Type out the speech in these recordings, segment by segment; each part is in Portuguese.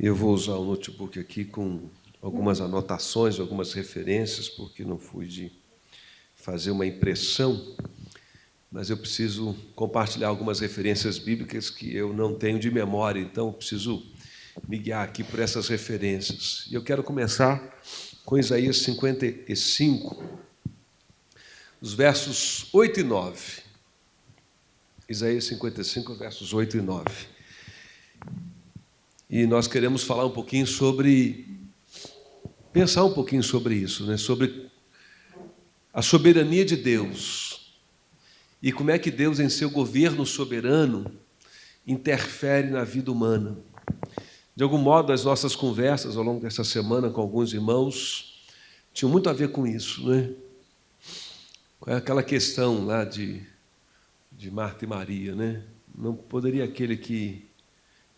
Eu vou usar o notebook aqui com algumas anotações, algumas referências, porque não fui de fazer uma impressão, mas eu preciso compartilhar algumas referências bíblicas que eu não tenho de memória, então eu preciso me guiar aqui por essas referências. E eu quero começar com Isaías 55, os versos 8 e 9. Isaías 55, versos 8 e 9. E nós queremos falar um pouquinho pensar um pouquinho sobre isso, né? Sobre a soberania de Deus e como é que Deus, em seu governo soberano, interfere na vida humana. De algum modo, as nossas conversas ao longo dessa semana com alguns irmãos tinham muito a ver com isso, né? É aquela questão lá de Marta e Maria, né? Não poderia aquele que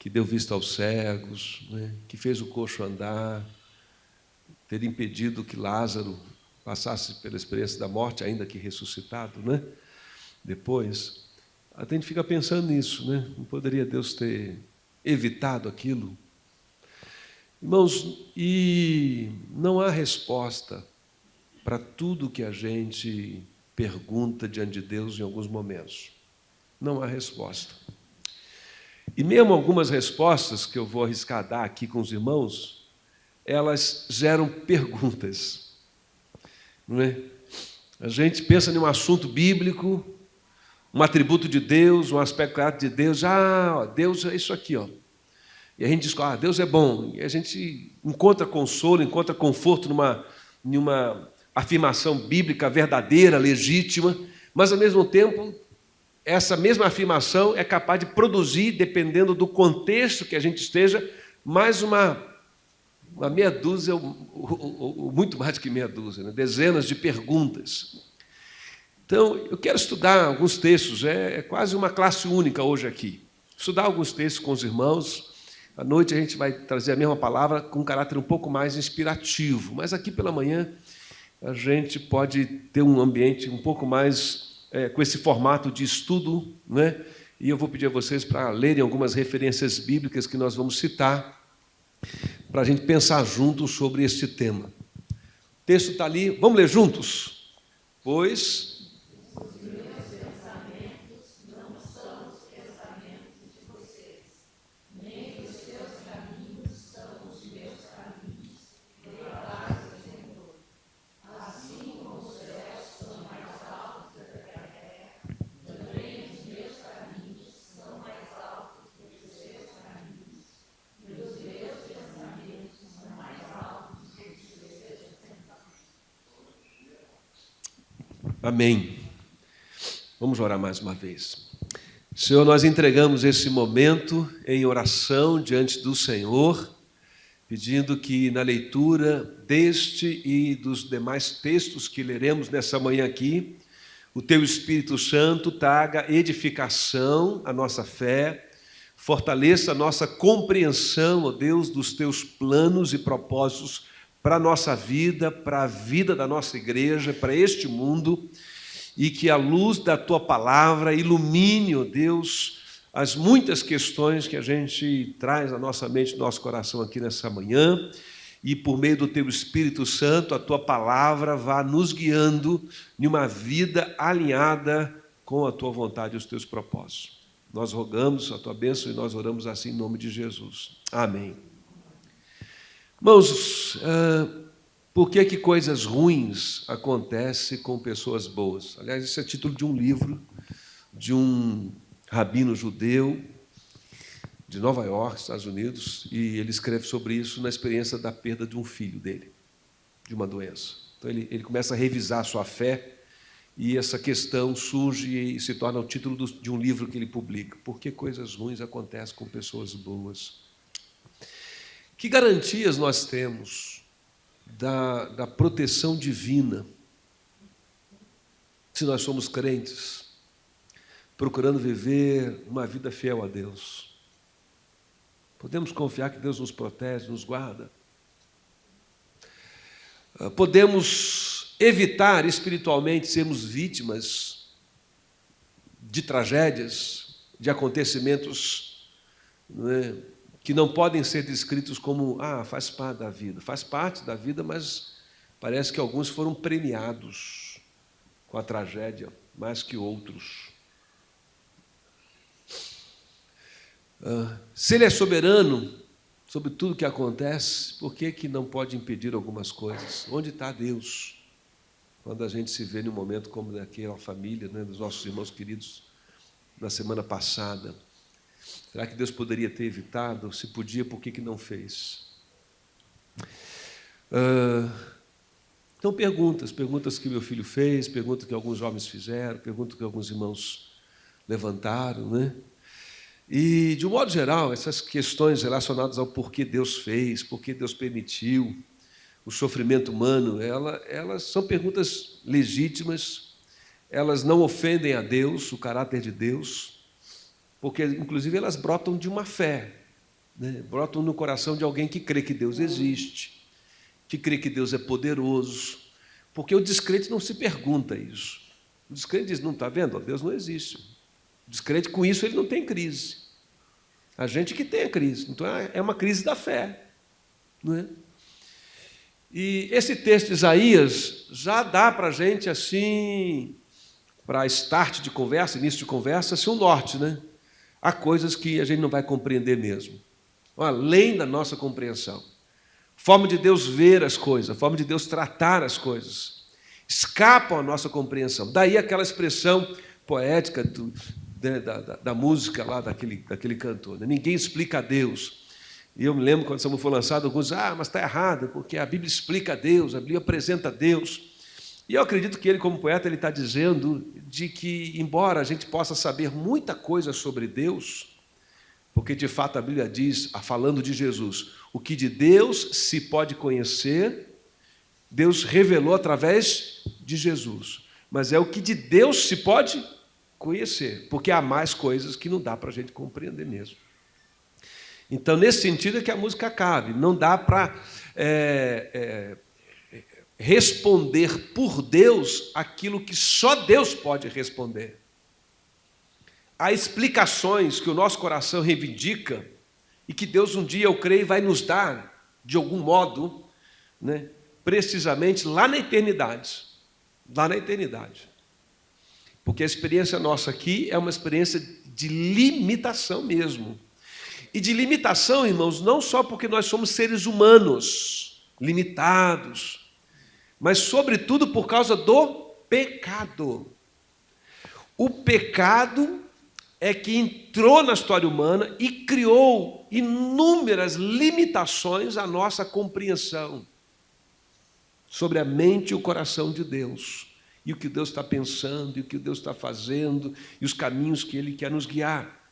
deu vista aos cegos, né? Que fez o coxo andar, ter impedido que Lázaro passasse pela experiência da morte, ainda que ressuscitado, né? Depois, a gente fica pensando nisso, né? Não poderia Deus ter evitado aquilo? Irmãos, e não há resposta para tudo que a gente pergunta diante de Deus em alguns momentos. Não há resposta. E mesmo algumas respostas que eu vou arriscar dar aqui com os irmãos, elas geram perguntas, não é? A gente pensa em um assunto bíblico, um atributo de Deus, um aspecto de Deus. Deus é isso aqui, ó. E a gente diz, Deus é bom. E a gente encontra consolo, encontra conforto numa afirmação bíblica verdadeira, legítima, mas, ao mesmo tempo, essa mesma afirmação é capaz de produzir, dependendo do contexto que a gente esteja, mais uma meia dúzia, ou muito mais do que meia dúzia, né? Dezenas de perguntas. Então, eu quero estudar alguns textos, é quase uma classe única hoje aqui. Estudar alguns textos com os irmãos. À noite a gente vai trazer a mesma palavra com um caráter um pouco mais inspirativo, mas aqui pela manhã a gente pode ter um ambiente um pouco mais com esse formato de estudo, né? E eu vou pedir a vocês para lerem algumas referências bíblicas que nós vamos citar, para a gente pensar juntos sobre este tema. O texto está ali, vamos ler juntos? Pois amém. Vamos orar mais uma vez. Senhor, nós entregamos esse momento em oração diante do Senhor, pedindo que na leitura deste e dos demais textos que leremos nessa manhã aqui, o Teu Espírito Santo traga edificação à nossa fé, fortaleça a nossa compreensão, ó Deus, dos Teus planos e propósitos para a nossa vida, para a vida da nossa igreja, para este mundo, e que a luz da Tua palavra ilumine, ó Deus, as muitas questões que a gente traz à nossa mente, no nosso coração aqui nessa manhã, e por meio do Teu Espírito Santo, a Tua palavra vá nos guiando em uma vida alinhada com a Tua vontade e os Teus propósitos. Nós rogamos a Tua bênção e nós oramos assim em nome de Jesus. Amém. Irmãos, por que coisas ruins acontecem com pessoas boas? Aliás, esse é o título de um livro de um rabino judeu de Nova York, Estados Unidos, e ele escreve sobre isso na experiência da perda de um filho dele, de uma doença. Então, ele começa a revisar a sua fé, e essa questão surge e se torna o título de um livro que ele publica. Por que coisas ruins acontecem com pessoas boas? Que garantias nós temos da proteção divina, se nós somos crentes, procurando viver uma vida fiel a Deus? Podemos confiar que Deus nos protege, nos guarda? Podemos evitar espiritualmente sermos vítimas de tragédias, de acontecimentos, não é, que não podem ser descritos como, faz parte da vida. Faz parte da vida, mas parece que alguns foram premiados com a tragédia, mais que outros. Se Ele é soberano sobre tudo que acontece, por que não pode impedir algumas coisas? Onde está Deus? Quando a gente se vê num momento como daquela família, né, dos nossos irmãos queridos, na semana passada. Será que Deus poderia ter evitado? Se podia, por que não fez? Então, perguntas que meu filho fez, perguntas que alguns homens fizeram, perguntas que alguns irmãos levantaram, né? E, de um modo geral, essas questões relacionadas ao porquê Deus fez, porquê Deus permitiu o sofrimento humano, elas são perguntas legítimas, elas não ofendem a Deus, o caráter de Deus, porque, inclusive, elas brotam de uma fé, né? Brotam no coração de alguém que crê que Deus existe, que crê que Deus é poderoso, porque o descrente não se pergunta isso. O descrente diz, não está vendo? Deus não existe. O descrente, com isso, ele não tem crise. A gente que tem a crise. Então, é uma crise da fé, não é? E esse texto de Isaías já dá para a gente, assim, para start de conversa, início de conversa, assim, um norte, né? Há coisas que a gente não vai compreender mesmo, além da nossa compreensão. Forma de Deus ver as coisas, forma de Deus tratar as coisas, escapam à nossa compreensão. Daí aquela expressão poética da música lá daquele cantor, né? Ninguém explica a Deus. E eu me lembro, quando essa música foi lançada, alguns dizem, mas está errado, porque a Bíblia explica a Deus, a Bíblia apresenta a Deus. E eu acredito que ele, como poeta, ele está dizendo de que, embora a gente possa saber muita coisa sobre Deus, porque, de fato, a Bíblia diz, falando de Jesus, o que de Deus se pode conhecer, Deus revelou através de Jesus. Mas é o que de Deus se pode conhecer, porque há mais coisas que não dá para a gente compreender mesmo. Então, nesse sentido é que a música cabe. Não dá para responder por Deus aquilo que só Deus pode responder. Há explicações que o nosso coração reivindica e que Deus um dia, eu creio, vai nos dar, de algum modo, né, precisamente lá na eternidade. Lá na eternidade. Porque a experiência nossa aqui é uma experiência de limitação mesmo. E de limitação, irmãos, não só porque nós somos seres humanos, limitados, mas, sobretudo, por causa do pecado. O pecado é que entrou na história humana e criou inúmeras limitações à nossa compreensão sobre a mente e o coração de Deus, e o que Deus está pensando, e o que Deus está fazendo, e os caminhos que Ele quer nos guiar.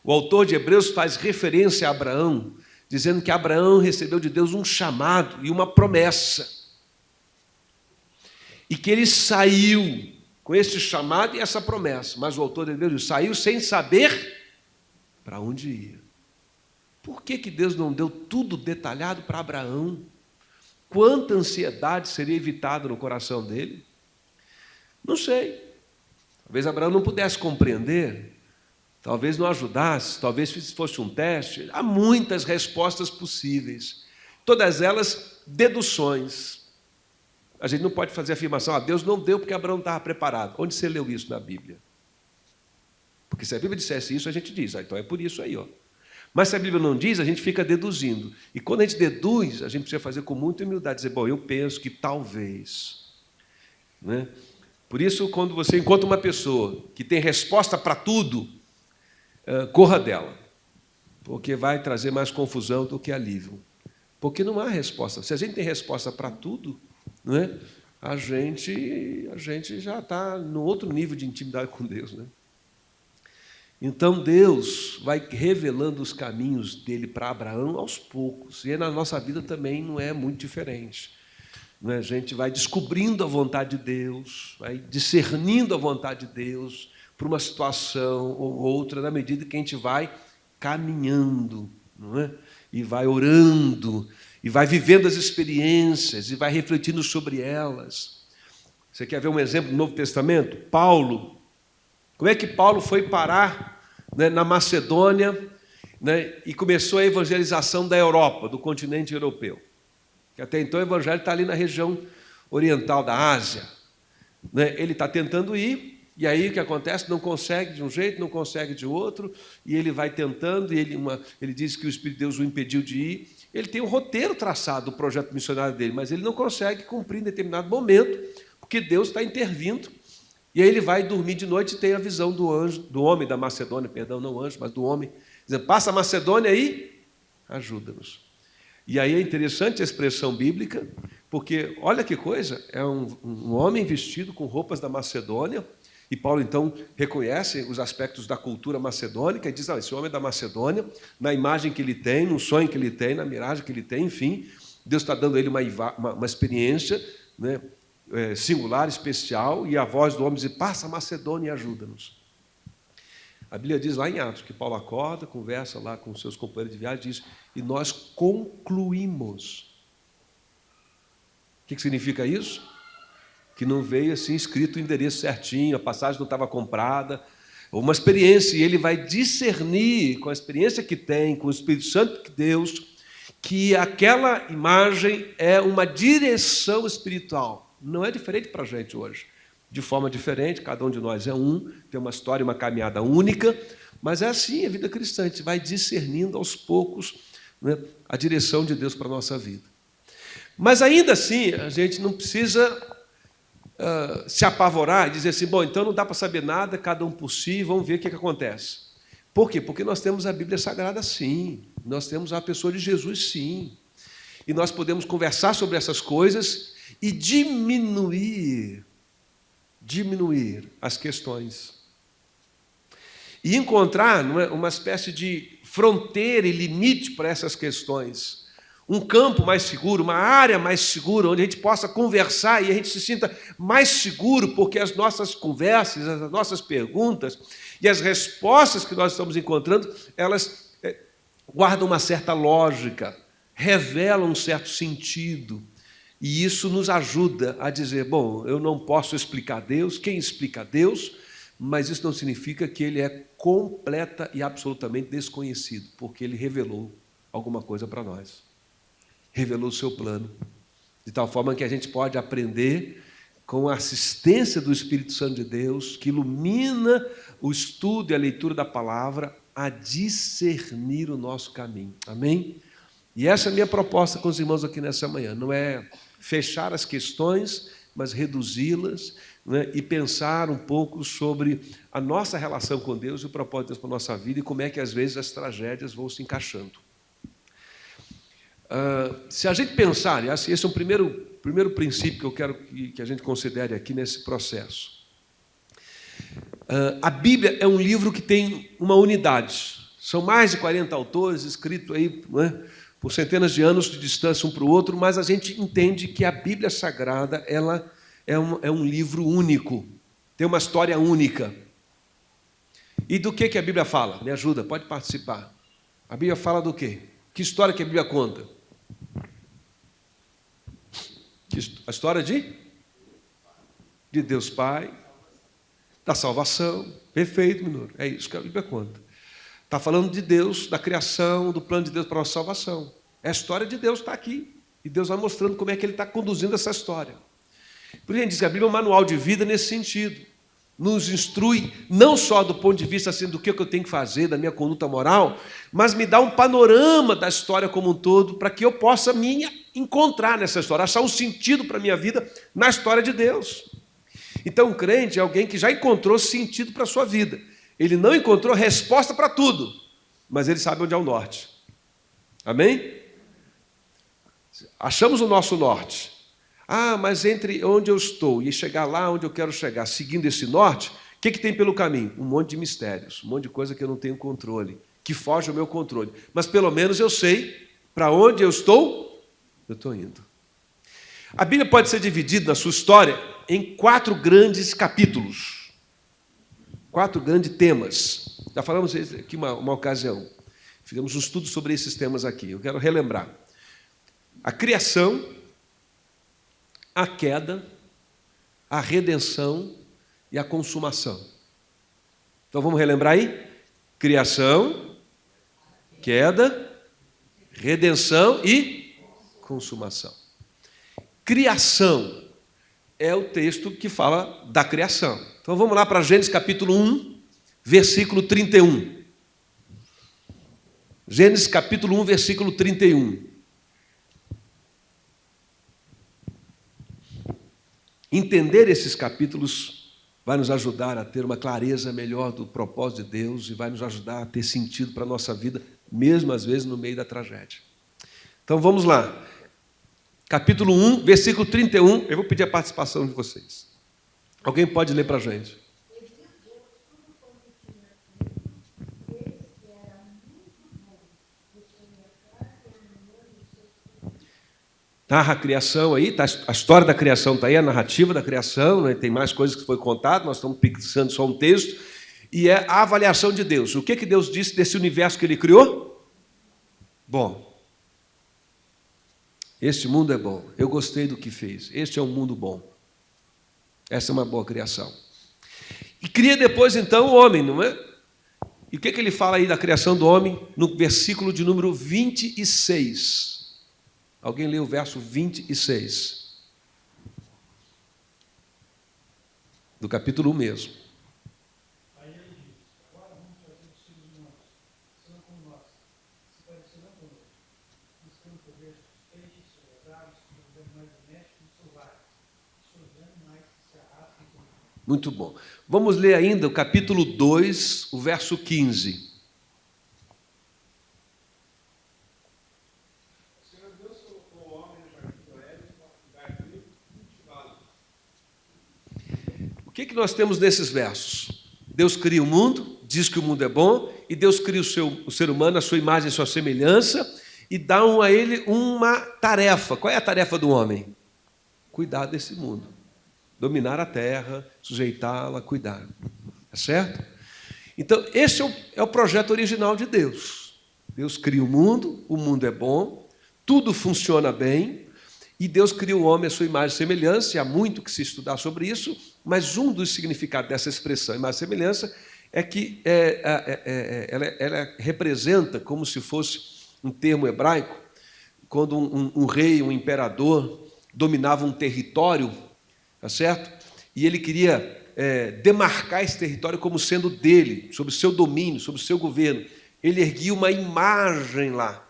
O autor de Hebreus faz referência a Abraão, dizendo que Abraão recebeu de Deus um chamado e uma promessa, e que ele saiu com esse chamado e essa promessa, mas o autor de Hebreus saiu sem saber para onde ia. Por que Deus não deu tudo detalhado para Abraão? Quanta ansiedade seria evitada no coração dele? Não sei. Talvez Abraão não pudesse compreender, talvez não ajudasse, talvez fosse um teste. Há muitas respostas possíveis, todas elas deduções. A gente não pode fazer afirmação, Deus não deu porque Abraão estava preparado. Onde você leu isso na Bíblia? Porque se a Bíblia dissesse isso, a gente diz, então é por isso aí, ó. Mas se a Bíblia não diz, a gente fica deduzindo. E quando a gente deduz, a gente precisa fazer com muita humildade, dizer, bom, eu penso que talvez. Né? Por isso, quando você encontra uma pessoa que tem resposta para tudo, corra dela, porque vai trazer mais confusão do que alívio. Porque não há resposta. Se a gente tem resposta para tudo, não é? a gente já está no outro nível de intimidade com Deus. Né? Então, Deus vai revelando os caminhos dele para Abraão aos poucos. E na nossa vida também não é muito diferente. A gente vai descobrindo a vontade de Deus, vai discernindo a vontade de Deus para uma situação ou outra, na medida que a gente vai caminhando, não é? E vai orando, e vai vivendo as experiências, e vai refletindo sobre elas. Você quer ver um exemplo do Novo Testamento? Paulo. Como é que Paulo foi parar, né, na Macedônia, né? E começou a evangelização da Europa, do continente europeu. Que até então o evangelho está ali na região oriental da Ásia, né? Ele está tentando ir, e aí o que acontece? Não consegue de um jeito, não consegue de outro, e ele vai tentando, e ele diz que o Espírito de Deus o impediu de ir. Ele tem um roteiro traçado do projeto missionário dele, mas ele não consegue cumprir em determinado momento, porque Deus está intervindo. E aí ele vai dormir de noite e tem a visão do homem da Macedônia, perdão, não anjo, mas do homem, dizendo: passa a Macedônia aí, ajuda-nos. E aí é interessante a expressão bíblica, porque olha que coisa, é um homem vestido com roupas da Macedônia, e Paulo então reconhece os aspectos da cultura macedônica e diz: esse homem é da Macedônia, na imagem que ele tem, no sonho que ele tem, na miragem que ele tem, enfim, Deus está dando a ele uma experiência, né, singular, especial, e a voz do homem diz: passa a Macedônia e ajuda-nos. A Bíblia diz lá em Atos que Paulo acorda, conversa lá com seus companheiros de viagem, diz: e nós concluímos. O que significa isso? Que não veio assim escrito o endereço certinho, a passagem não estava comprada, uma experiência, e ele vai discernir, com a experiência que tem, com o Espírito Santo de Deus, que aquela imagem é uma direção espiritual. Não é diferente para a gente hoje. De forma diferente, cada um de nós é um, tem uma história, uma caminhada única, mas é assim a vida cristã, a gente vai discernindo aos poucos, né, a direção de Deus para a nossa vida. Mas ainda assim, a gente não precisa se apavorar e dizer assim: bom, então não dá para saber nada, cada um por si, vamos ver o que acontece. Por quê? Porque nós temos a Bíblia Sagrada, sim, nós temos a pessoa de Jesus, sim, e nós podemos conversar sobre essas coisas e diminuir as questões. E encontrar uma espécie de fronteira e limite para essas questões. Um campo mais seguro, uma área mais segura, onde a gente possa conversar e a gente se sinta mais seguro, porque as nossas conversas, as nossas perguntas e as respostas que nós estamos encontrando, elas guardam uma certa lógica, revelam um certo sentido. E isso nos ajuda a dizer: bom, eu não posso explicar Deus, quem explica Deus, mas isso não significa que ele é completa e absolutamente desconhecido, porque ele revelou alguma coisa para nós. Revelou o seu plano, de tal forma que a gente pode aprender com a assistência do Espírito Santo de Deus, que ilumina o estudo e a leitura da palavra, a discernir o nosso caminho. Amém? E essa é a minha proposta com os irmãos aqui nessa manhã. Não é fechar as questões, mas reduzi-las, né, e pensar um pouco sobre a nossa relação com Deus e o propósito de Deus para a nossa vida e como é que às vezes as tragédias vão se encaixando. Se a gente pensar, esse é o primeiro princípio que eu quero que a gente considere aqui nesse processo. A Bíblia é um livro que tem uma unidade. São mais de 40 autores, escritos aí, né, por centenas de anos de distância um para o outro, mas a gente entende que a Bíblia Sagrada ela é um livro único, tem uma história única. E do que a Bíblia fala? Me ajuda, pode participar. A Bíblia fala do quê? Que história que a Bíblia conta? A história de Deus Pai, da salvação. Perfeito, Minoro. É isso que a Bíblia conta. Está falando de Deus, da criação, do plano de Deus para a nossa salvação. É a história de Deus, está aqui. E Deus vai mostrando como é que Ele está conduzindo essa história. Por isso a gente diz que a Bíblia é um manual de vida nesse sentido. Nos instrui, não só do ponto de vista assim, do que eu tenho que fazer, da minha conduta moral, mas me dá um panorama da história como um todo, para que eu possa me encontrar nessa história, achar um sentido para a minha vida na história de Deus. Então, um crente é alguém que já encontrou sentido para a sua vida. Ele não encontrou resposta para tudo, mas ele sabe onde é o norte. Amém? Achamos o nosso norte. Mas entre onde eu estou e chegar lá onde eu quero chegar, seguindo esse norte, o que tem pelo caminho? Um monte de mistérios, um monte de coisa que eu não tenho controle, que foge ao meu controle. Mas pelo menos eu sei para onde eu estou indo. A Bíblia pode ser dividida na sua história em 4 grandes capítulos, 4 grandes temas. Já falamos aqui uma ocasião, fizemos um estudo sobre esses temas aqui. Eu quero relembrar: a criação, a queda, a redenção e a consumação. Então vamos relembrar aí? Criação, queda, redenção e consumação. Criação é o texto que fala da criação. Então vamos lá para Gênesis capítulo 1, versículo 31. Gênesis capítulo 1, versículo 31. Entender esses capítulos vai nos ajudar a ter uma clareza melhor do propósito de Deus e vai nos ajudar a ter sentido para a nossa vida, mesmo às vezes no meio da tragédia. Então vamos lá. Capítulo 1, versículo 31. Eu vou pedir a participação de vocês. Alguém pode ler para a gente? Narra a criação aí, tá, a história da criação está aí, a narrativa da criação, né? Tem mais coisas que foi contado, nós estamos pensando só um texto, e é a avaliação de Deus. O que Deus disse desse universo que Ele criou? Bom. Este mundo é bom, eu gostei do que fez, este é um mundo bom. Essa é uma boa criação. E cria depois então o homem, não é? E o que ele fala aí da criação do homem? No versículo de número 26. Alguém lê o verso 26. Do capítulo 1 mesmo. Aí ele diz: agora vamos trazer os filhos humanos, serão como nós, se parecerão conosco. Buscando poder sobre os peixes, sobre as aves, sobre os animais domésticos e selvagens, sobre os animais que se arrastam sobre o mundo. Muito bom. Vamos ler ainda o capítulo 2, o verso 15. O que nós temos nesses versos? Deus cria o mundo, diz que o mundo é bom, e Deus cria o ser humano, a sua imagem e a sua semelhança, e dá a ele uma tarefa. Qual é a tarefa do homem? Cuidar desse mundo. Dominar a terra, sujeitá-la, cuidar. Tá certo? Então, esse é o projeto original de Deus. Deus cria o mundo é bom, tudo funciona bem, e Deus cria o homem à sua imagem e semelhança, e há muito que se estudar sobre isso, mas um dos significados dessa expressão, imagem e semelhança, é que ela representa, como se fosse um termo hebraico, quando um rei, um imperador, dominava um território, tá certo? E ele queria demarcar esse território como sendo dele, sob o seu domínio, sob o seu governo. Ele erguia uma imagem lá.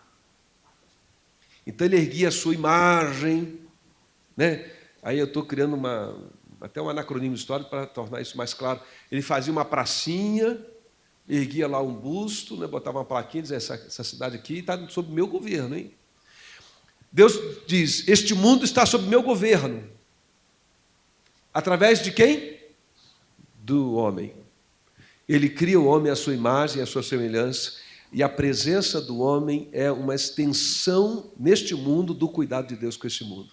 Então ele erguia a sua imagem, né? Aí eu estou criando até um anacronismo histórico para tornar isso mais claro. Ele fazia uma pracinha, erguia lá um busto, né? Botava uma plaquinha, dizia, essa cidade aqui está sob meu governo, hein? Deus diz, este mundo está sob meu governo. Através de quem? Do homem. Ele cria o homem à sua imagem, à sua semelhança, e a presença do homem é uma extensão neste mundo do cuidado de Deus com esse mundo.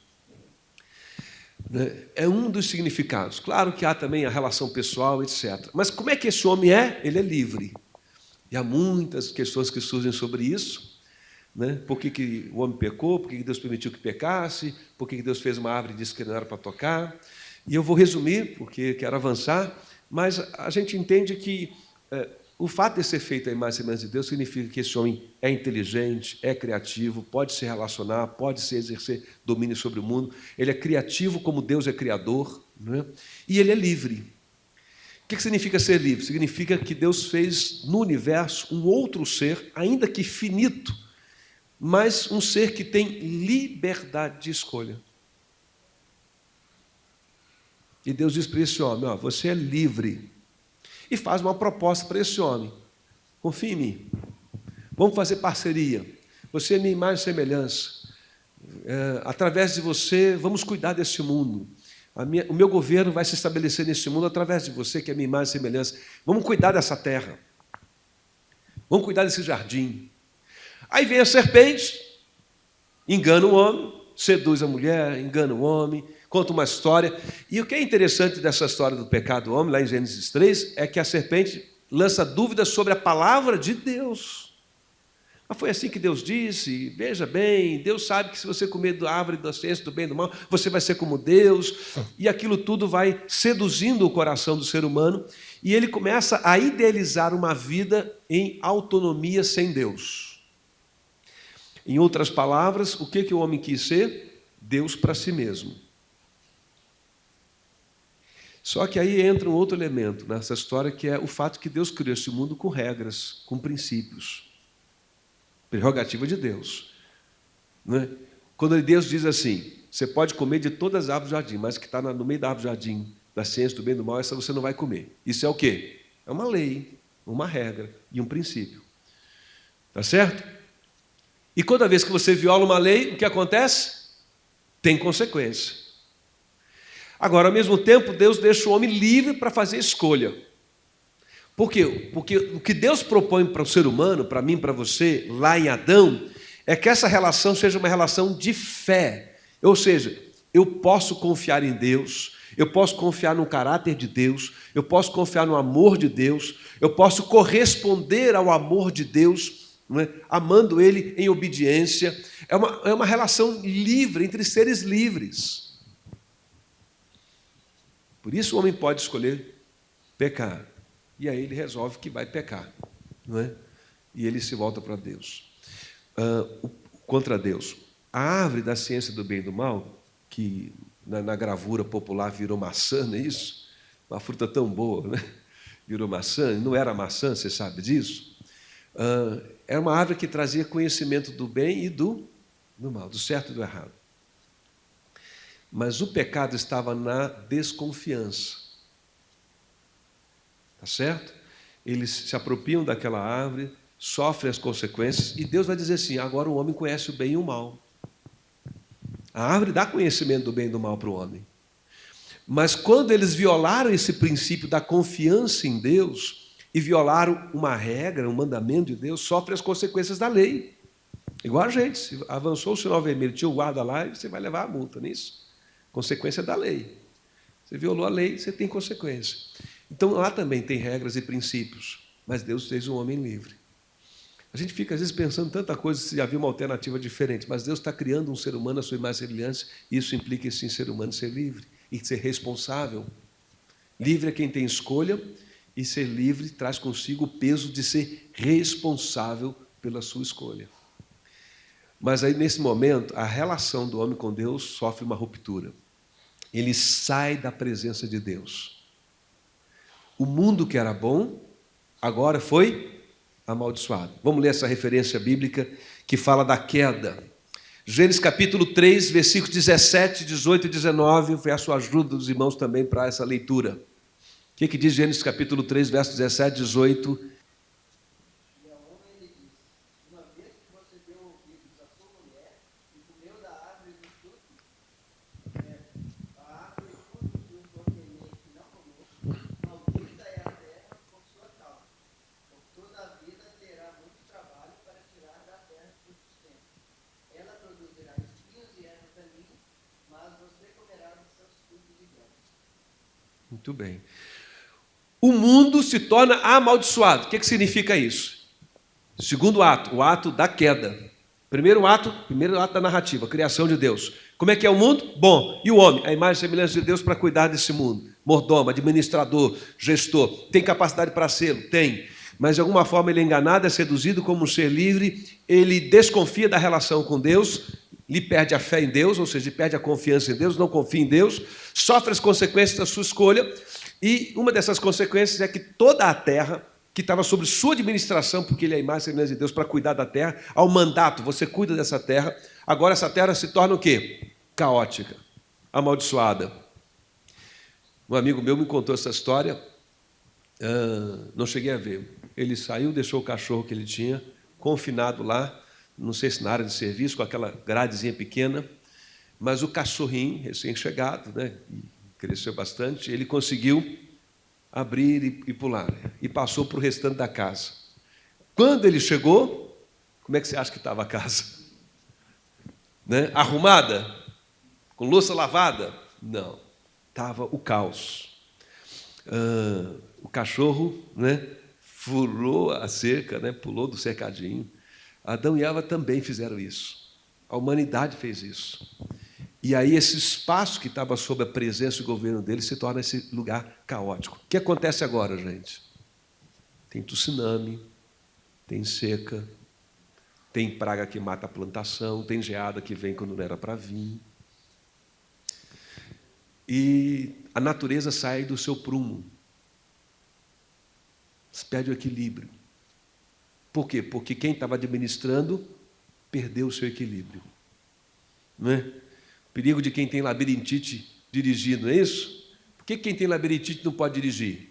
É um dos significados. Claro que há também a relação pessoal, etc. Mas como é que esse homem é? Ele é livre. E há muitas questões que surgem sobre isso. Né? Por que o homem pecou? Por que Deus permitiu que pecasse? Por que Deus fez uma árvore e disse que não era para tocar? E eu vou resumir, porque quero avançar, mas a gente entende que o fato de ser feito a imagem e semelhança de Deus significa que esse homem é inteligente, é criativo, pode se relacionar, pode exercer domínio sobre o mundo. Ele é criativo como Deus é criador, né? E ele é livre. O que significa ser livre? Significa que Deus fez no universo um outro ser, ainda que finito, mas um ser que tem liberdade de escolha. E Deus diz para esse homem, você é livre. E faz uma proposta para esse homem. Confia em mim. Vamos fazer parceria. Você é minha imagem e semelhança. Através de você, vamos cuidar desse mundo. O meu governo vai se estabelecer nesse mundo através de você, que é minha imagem e semelhança. Vamos cuidar dessa terra. Vamos cuidar desse jardim. Aí vem a serpente, engana o homem, seduz a mulher, engana o homem, conta uma história. E o que é interessante dessa história do pecado do homem, lá em Gênesis 3, é que a serpente lança dúvidas sobre a palavra de Deus. Mas foi assim que Deus disse, veja bem, Deus sabe que se você comer da árvore da ciência do bem e do mal, você vai ser como Deus, e aquilo tudo vai seduzindo o coração do ser humano, e ele começa a idealizar uma vida em autonomia sem Deus. Em outras palavras, o que o homem quis ser? Deus para si mesmo. Só que aí entra um outro elemento nessa história, que é o fato que Deus criou esse mundo com regras, com princípios. Prerrogativa de Deus. Não é? Quando Deus diz assim, você pode comer de todas as árvores do jardim, mas que está no meio da árvore do jardim, da ciência do bem e do mal, essa você não vai comer. Isso é o quê? É uma lei, uma regra e um princípio. Tá certo? E toda vez que você viola uma lei, o que acontece? Tem consequência. Agora, ao mesmo tempo, Deus deixa o homem livre para fazer escolha. Por quê? Porque o que Deus propõe para o ser humano, para mim, para você, lá em Adão, é que essa relação seja uma relação de fé. Ou seja, eu posso confiar em Deus, eu posso confiar no caráter de Deus, eu posso confiar no amor de Deus, eu posso corresponder ao amor de Deus, não é? Amando Ele em obediência. É uma relação livre, entre seres livres. Por isso o homem pode escolher pecar. E aí ele resolve que vai pecar. Não é? E ele se volta para Deus. Contra Deus. A árvore da ciência do bem e do mal, que na gravura popular virou maçã, não é isso? Uma fruta tão boa, né? Virou maçã, não era maçã, você sabe disso? Era uma árvore que trazia conhecimento do bem e do mal, do certo e do errado. Mas o pecado estava na desconfiança. Tá certo? Eles se apropriam daquela árvore, sofrem as consequências, e Deus vai dizer assim, agora o homem conhece o bem e o mal. A árvore dá conhecimento do bem e do mal para o homem. Mas quando eles violaram esse princípio da confiança em Deus, e violaram uma regra, um mandamento de Deus, sofrem as consequências da lei. Igual a gente, se avançou o sinal vermelho, tinha o guarda lá, você vai levar a multa nisso. Consequência da lei. Você violou a lei, você tem consequência. Então, lá também tem regras e princípios, mas Deus fez um homem livre. A gente fica, às vezes, pensando tanta coisa, se havia uma alternativa diferente, mas Deus está criando um ser humano à sua imagem e semelhança, e isso implica, esse ser humano ser livre e ser responsável. Livre é quem tem escolha, e ser livre traz consigo o peso de ser responsável pela sua escolha. Mas aí, nesse momento, a relação do homem com Deus sofre uma ruptura. Ele sai da presença de Deus. O mundo que era bom, agora foi amaldiçoado. Vamos ler essa referência bíblica que fala da queda. Gênesis capítulo 3, versículos 17, 18 e 19. Foi a sua ajuda dos irmãos também para essa leitura. O que diz Gênesis capítulo 3, versos 17, 18 Muito bem. O mundo se torna amaldiçoado. O que significa isso? Segundo ato, o ato da queda. Primeiro ato da narrativa, a criação de Deus. Como é que é o mundo? Bom. E o homem? A imagem e semelhança de Deus para cuidar desse mundo. Mordomo, administrador, gestor. Tem capacidade para ser? Tem. Mas de alguma forma ele é enganado, é seduzido como um ser livre, ele desconfia da relação com Deus, lhe perde a fé em Deus, ou seja, ele perde a confiança em Deus, não confia em Deus, sofre as consequências da sua escolha, e uma dessas consequências é que toda a terra, que estava sob sua administração, porque ele é a imagem e semelhança de Deus para cuidar da terra, ao mandato, você cuida dessa terra, agora essa terra se torna o quê? Caótica, amaldiçoada. Um amigo meu me contou essa história, não cheguei a ver. Ele saiu, deixou o cachorro que ele tinha, confinado lá, não sei se na área de serviço, com aquela gradezinha pequena, mas o cachorrinho, recém-chegado, né, cresceu bastante, ele conseguiu abrir e pular, e passou para o restante da casa. Quando ele chegou, como é que você acha que estava a casa? Né? Arrumada? Com louça lavada? Não, estava o caos. O cachorro, né, furou a cerca, né, pulou do cercadinho. Adão e Eva também fizeram isso. A humanidade fez isso. E aí esse espaço que estava sob a presença e o governo dele se torna esse lugar caótico. O que acontece agora, gente? Tem tsunami, tem seca, tem praga que mata a plantação, tem geada que vem quando não era para vir. E a natureza sai do seu prumo. Se perde o equilíbrio. Por quê? Porque quem estava administrando perdeu o seu equilíbrio. Não é? O perigo de quem tem labirintite dirigindo, não é isso? Por que quem tem labirintite não pode dirigir?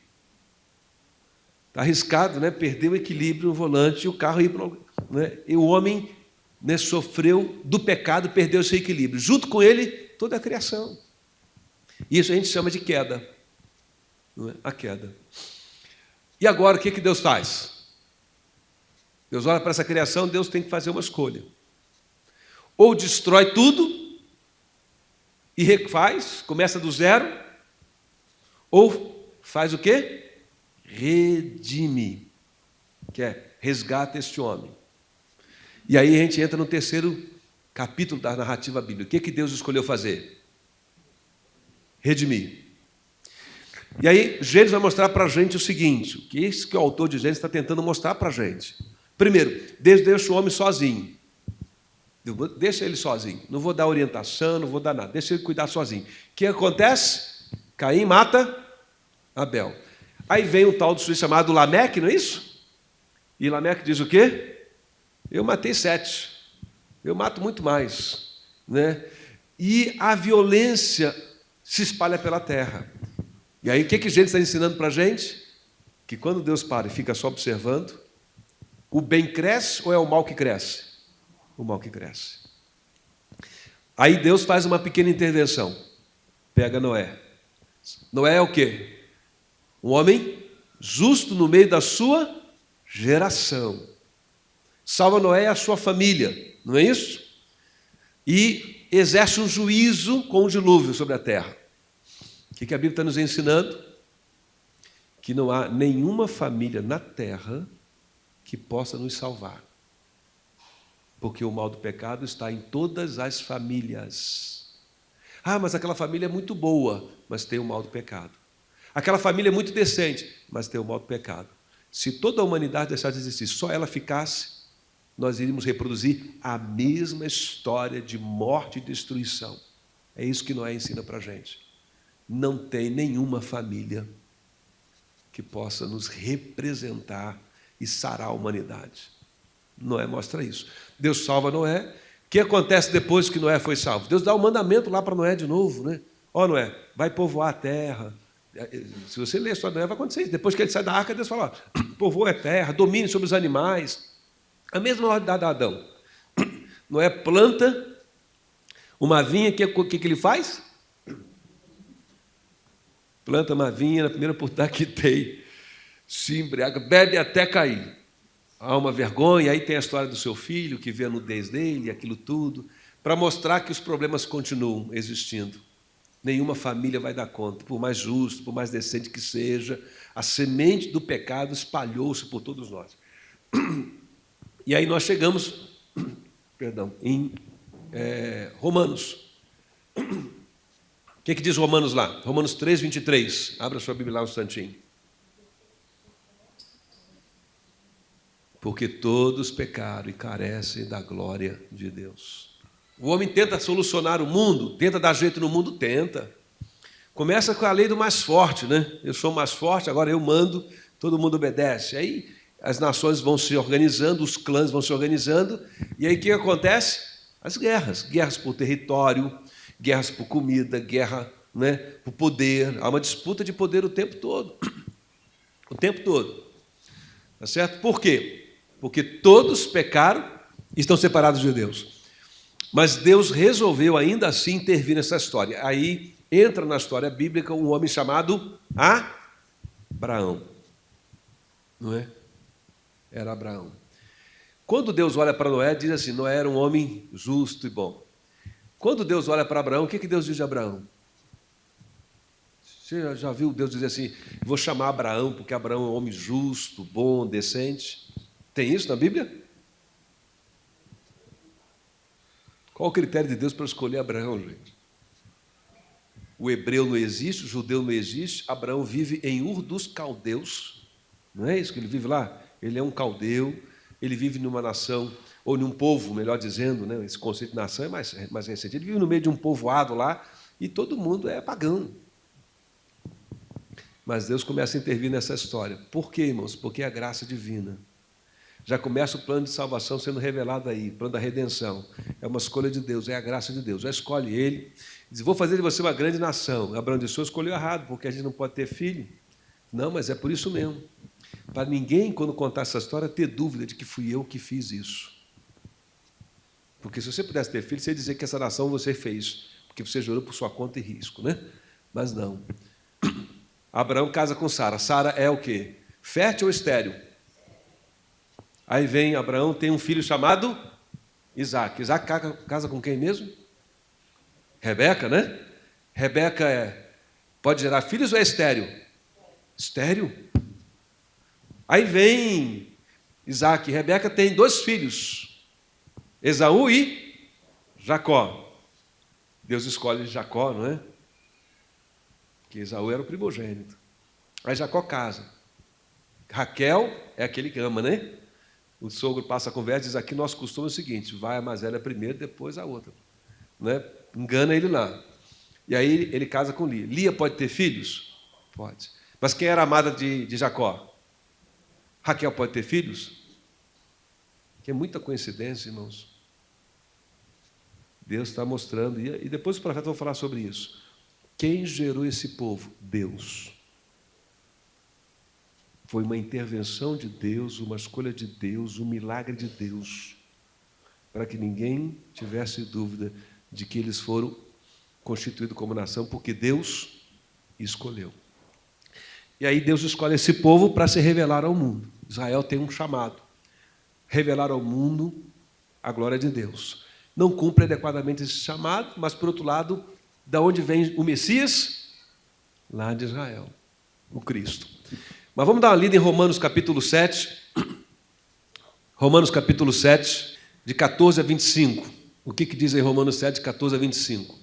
Está arriscado, né? Perder o equilíbrio no volante e o carro ir para... Né? E o homem, né, sofreu do pecado, perdeu o seu equilíbrio. Junto com ele, toda a criação. Isso a gente chama de queda. Não é? A queda. E agora, o que Deus faz? Deus olha para essa criação, Deus tem que fazer uma escolha. Ou destrói tudo e refaz, começa do zero, ou faz o quê? Redime, que é resgata este homem. E aí a gente entra no terceiro capítulo da narrativa bíblica. O que Deus escolheu fazer? Redimir. E aí Gênesis vai mostrar para a gente o seguinte, o que esse que o autor de Gênesis está tentando mostrar para a gente. Primeiro, Deus deixa o homem sozinho. Deixa ele sozinho. Não vou dar orientação, não vou dar nada. Deixa ele cuidar sozinho. O que acontece? Caim mata Abel. Aí vem um tal do sujeito chamado Lameque, não é isso? E Lameque diz o quê? Eu matei 7. Eu mato muito mais. Né? E a violência se espalha pela terra. E aí o que Gênesis está ensinando para a gente? Que quando Deus para e fica só observando, o bem cresce ou é o mal que cresce? O mal que cresce. Aí Deus faz uma pequena intervenção. Pega Noé. Noé é o quê? Um homem justo no meio da sua geração. Salva Noé e a sua família, não é isso? E exerce um juízo com o dilúvio sobre a terra. O que a Bíblia está nos ensinando? Que não há nenhuma família na terra que possa nos salvar. Porque o mal do pecado está em todas as famílias. Ah, mas aquela família é muito boa, mas tem o mal do pecado. Aquela família é muito decente, mas tem o mal do pecado. Se toda a humanidade deixasse de existir, só ela ficasse, nós iríamos reproduzir a mesma história de morte e destruição. É isso que Noé ensina para a gente. Não tem nenhuma família que possa nos representar e sarar a humanidade. Noé mostra isso. Deus salva Noé. O que acontece depois que Noé foi salvo? Deus dá um mandamento lá para Noé de novo, né? Ó, Noé, vai povoar a terra. Se você ler a história de Noé, vai acontecer isso. Depois que ele sai da arca, Deus fala, ó, povoa a terra, domine sobre os animais. A mesma ordem dada a Adão. Noé planta uma vinha, o que ele faz? Planta uma vinha, na primeira oportunidade que tem, se embriaga, bebe até cair. Há uma vergonha, aí tem a história do seu filho, que vê a nudez dele, aquilo tudo, para mostrar que os problemas continuam existindo. Nenhuma família vai dar conta, por mais justo, por mais decente que seja, a semente do pecado espalhou-se por todos nós. E aí nós chegamos, em Romanos. O que diz Romanos lá? Romanos 3, 23. Abra sua Bíblia lá um instantinho. Porque todos pecaram e carecem da glória de Deus. O homem tenta solucionar o mundo, tenta dar jeito no mundo, tenta. Começa com a lei do mais forte, né? Eu sou o mais forte, agora eu mando, todo mundo obedece. Aí as nações vão se organizando, os clãs vão se organizando, e aí o que acontece? As guerras. Guerras por território, guerras por comida, guerra, né, por poder. Há uma disputa de poder o tempo todo. O tempo todo. Tá certo? Por quê? Porque todos pecaram e estão separados de Deus. Mas Deus resolveu ainda assim intervir nessa história. Aí entra na história bíblica um homem chamado Abraão. Não é? Era Abraão. Quando Deus olha para Noé, diz assim, Noé era um homem justo e bom. Quando Deus olha para Abraão, o que Deus diz de Abraão? Você já viu Deus dizer assim, vou chamar Abraão, porque Abraão é um homem justo, bom, decente? Tem isso na Bíblia? Qual o critério de Deus para escolher Abraão, gente? O hebreu não existe, o judeu não existe, Abraão vive em Ur dos Caldeus. Não é isso que ele vive lá? Ele é um caldeu, ele vive numa nação ou num povo, melhor dizendo, né? Esse conceito de nação é mais recente. Ele vive no meio de um povoado lá e todo mundo é pagão. Mas Deus começa a intervir nessa história. Por quê, irmãos? Porque é a graça divina. Já começa o plano de salvação sendo revelado aí, o plano da redenção. É uma escolha de Deus, é a graça de Deus. Já escolhe ele, diz, vou fazer de você uma grande nação. Abraão disse, escolheu errado, porque a gente não pode ter filho. Não, mas é por isso mesmo. Para ninguém, quando contar essa história, ter dúvida de que fui eu que fiz isso. Porque se você pudesse ter filho, você ia dizer que essa nação você fez, porque você jurou por sua conta e risco, né? Mas não. Abraão casa com Sara. Sara é o quê? Fértil ou estéril? Aí vem Abraão, tem um filho chamado Isaac. Isaac casa com quem mesmo? Rebeca, né? Rebeca pode gerar filhos ou é estéril? Estéril. Aí vem Isaac. Rebeca tem 2 filhos, Esaú e Jacó. Deus escolhe Jacó, não é? Porque Esaú era o primogênito. Aí Jacó casa. Raquel é aquele que ama, né? O sogro passa a conversa e diz, aqui nosso costume é o seguinte, vai a mais velha primeiro, depois a outra. Né? Engana ele lá. E aí ele casa com Lia. Lia pode ter filhos? Pode. Mas quem era amada de Jacó? Raquel pode ter filhos? Que é muita coincidência, irmãos. Deus está mostrando, e depois os profetas vão falar sobre isso. Quem gerou esse povo? Deus. Foi uma intervenção de Deus, uma escolha de Deus, um milagre de Deus, para que ninguém tivesse dúvida de que eles foram constituídos como nação, porque Deus escolheu. E aí Deus escolhe esse povo para se revelar ao mundo. Israel tem um chamado, revelar ao mundo a glória de Deus. Não cumpre adequadamente esse chamado, mas, por outro lado, da onde vem o Messias? Lá de Israel, o Cristo. Mas vamos dar uma lida em Romanos capítulo 7. Romanos capítulo 7, de 14 a 25. O que diz em Romanos 7, de 14 a 25?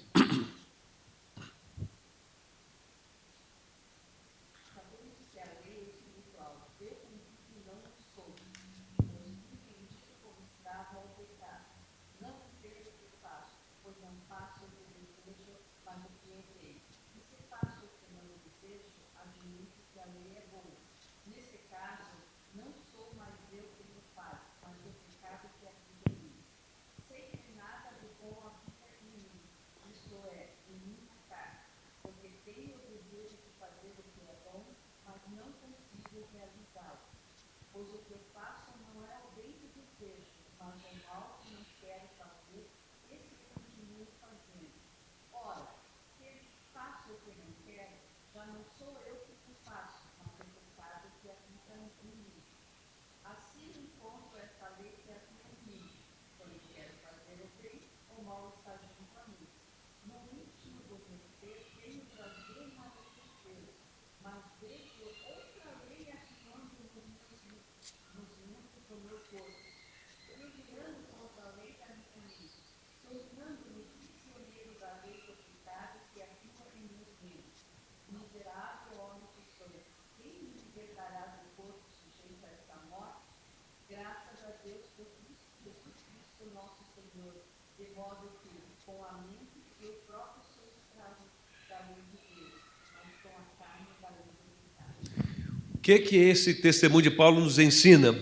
O que esse testemunho de Paulo nos ensina?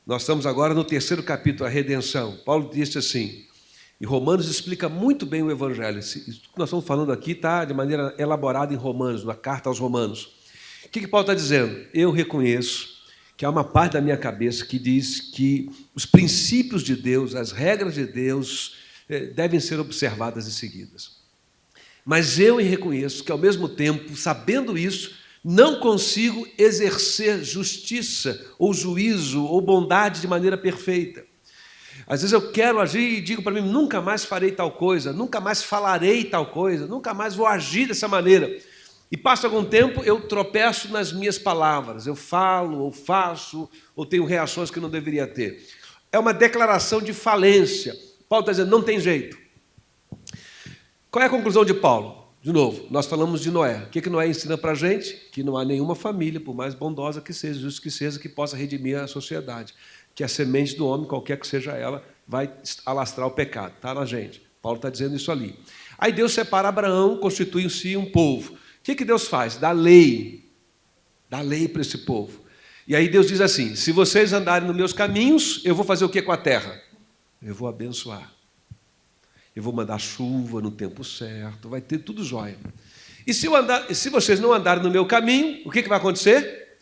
Nós estamos agora no 3º capítulo, a redenção. Paulo disse assim, e Romanos explica muito bem o Evangelho. Isso que nós estamos falando aqui está de maneira elaborada em Romanos, na carta aos Romanos. O que Paulo está dizendo? Eu reconheço que há uma parte da minha cabeça que diz que os princípios de Deus, as regras de Deus, devem ser observadas e seguidas. Mas eu reconheço que, ao mesmo tempo, sabendo isso, não consigo exercer justiça, ou juízo, ou bondade de maneira perfeita. Às vezes eu quero agir e digo para mim, nunca mais farei tal coisa, nunca mais falarei tal coisa, nunca mais vou agir dessa maneira. E passa algum tempo, eu tropeço nas minhas palavras, eu falo, ou faço, ou tenho reações que não deveria ter. É uma declaração de falência. Paulo está dizendo, não tem jeito. Qual é a conclusão de Paulo? De novo, nós falamos de Noé. O que Noé ensina para a gente? Que não há nenhuma família, por mais bondosa que seja, justa que seja, que possa redimir a sociedade. que a semente do homem, qualquer que seja ela, vai alastrar o pecado. Está na gente. Paulo está dizendo isso ali. Aí Deus separa Abraão, constitui em si um povo. O que Deus faz? Dá lei para esse povo. E aí Deus diz assim, se vocês andarem nos meus caminhos, eu vou fazer o que com a terra? Eu vou abençoar. Eu vou mandar chuva no tempo certo, vai ter tudo jóia. E se vocês não andarem no meu caminho, o que vai acontecer?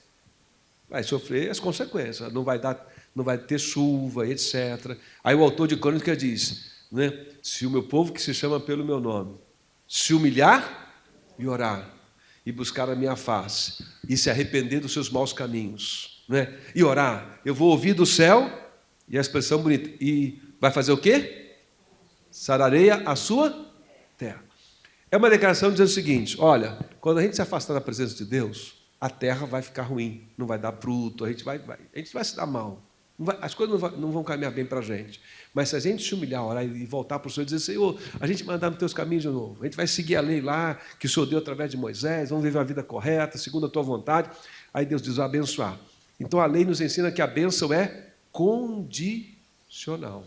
Vai sofrer as consequências, não vai ter chuva, etc. Aí o autor de Crônicas diz, né, se o meu povo que se chama pelo meu nome se humilhar e orar, e buscar a minha face, e se arrepender dos seus maus caminhos, né, e orar, eu vou ouvir do céu, e a expressão bonita, e vai fazer o quê? Sarareia a sua terra. É uma declaração dizendo o seguinte, olha, quando a gente se afastar da presença de Deus, a terra vai ficar ruim, não vai dar fruto, a gente vai se dar mal. As coisas não vão caminhar bem para a gente. Mas se a gente se humilhar, orar e voltar para o Senhor e dizer, Senhor, a gente vai andar nos teus caminhos de novo. A gente vai seguir a lei lá que o Senhor deu através de Moisés, vamos viver uma vida correta, segundo a tua vontade. Aí Deus diz, abençoar. Então a lei nos ensina que a bênção é condicional.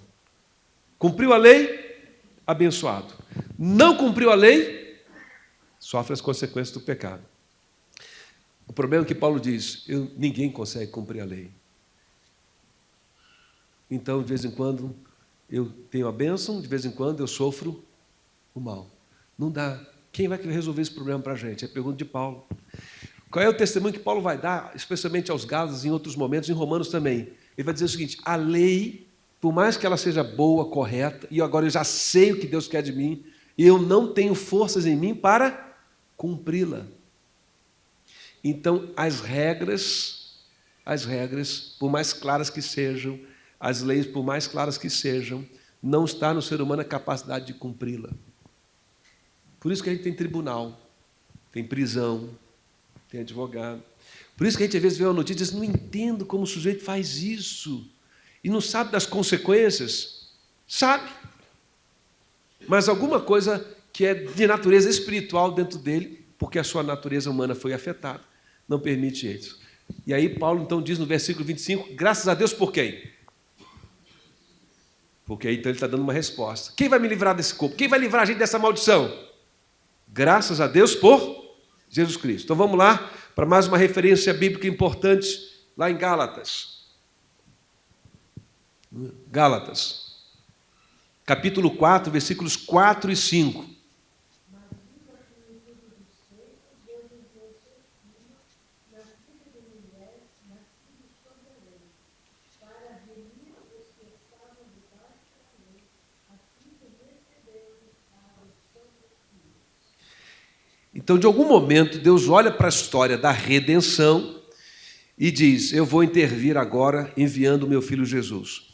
Cumpriu a lei, abençoado. Não cumpriu a lei, sofre as consequências do pecado. O problema é que Paulo diz, ninguém consegue cumprir a lei. Então, de vez em quando, eu tenho a bênção, de vez em quando eu sofro o mal. Não dá. Quem vai resolver esse problema para a gente? É a pergunta de Paulo. Qual é o testemunho que Paulo vai dar, especialmente aos Gálatas, em outros momentos, em Romanos também? Ele vai dizer o seguinte, a lei, por mais que ela seja boa, correta, e agora eu já sei o que Deus quer de mim, eu não tenho forças em mim para cumpri-la. Então, as regras, por mais claras que sejam, as leis, por mais claras que sejam, não está no ser humano a capacidade de cumpri-la. Por isso que a gente tem tribunal, tem prisão, tem advogado. Por isso que a gente às vezes vê uma notícia e diz, não entendo como o sujeito faz isso. E não sabe das consequências. Sabe. Mas alguma coisa que é de natureza espiritual dentro dele, porque a sua natureza humana foi afetada, não permite isso. E aí Paulo então diz no versículo 25, graças a Deus por quem? Porque aí então ele está dando uma resposta. Quem vai me livrar desse corpo? Quem vai livrar a gente dessa maldição? Graças a Deus por Jesus Cristo. Então vamos lá para mais uma referência bíblica importante lá em Gálatas. Gálatas, capítulo 4, versículos 4 e 5. Então, de algum momento, Deus olha para a história da redenção e diz, eu vou intervir agora enviando o meu filho Jesus.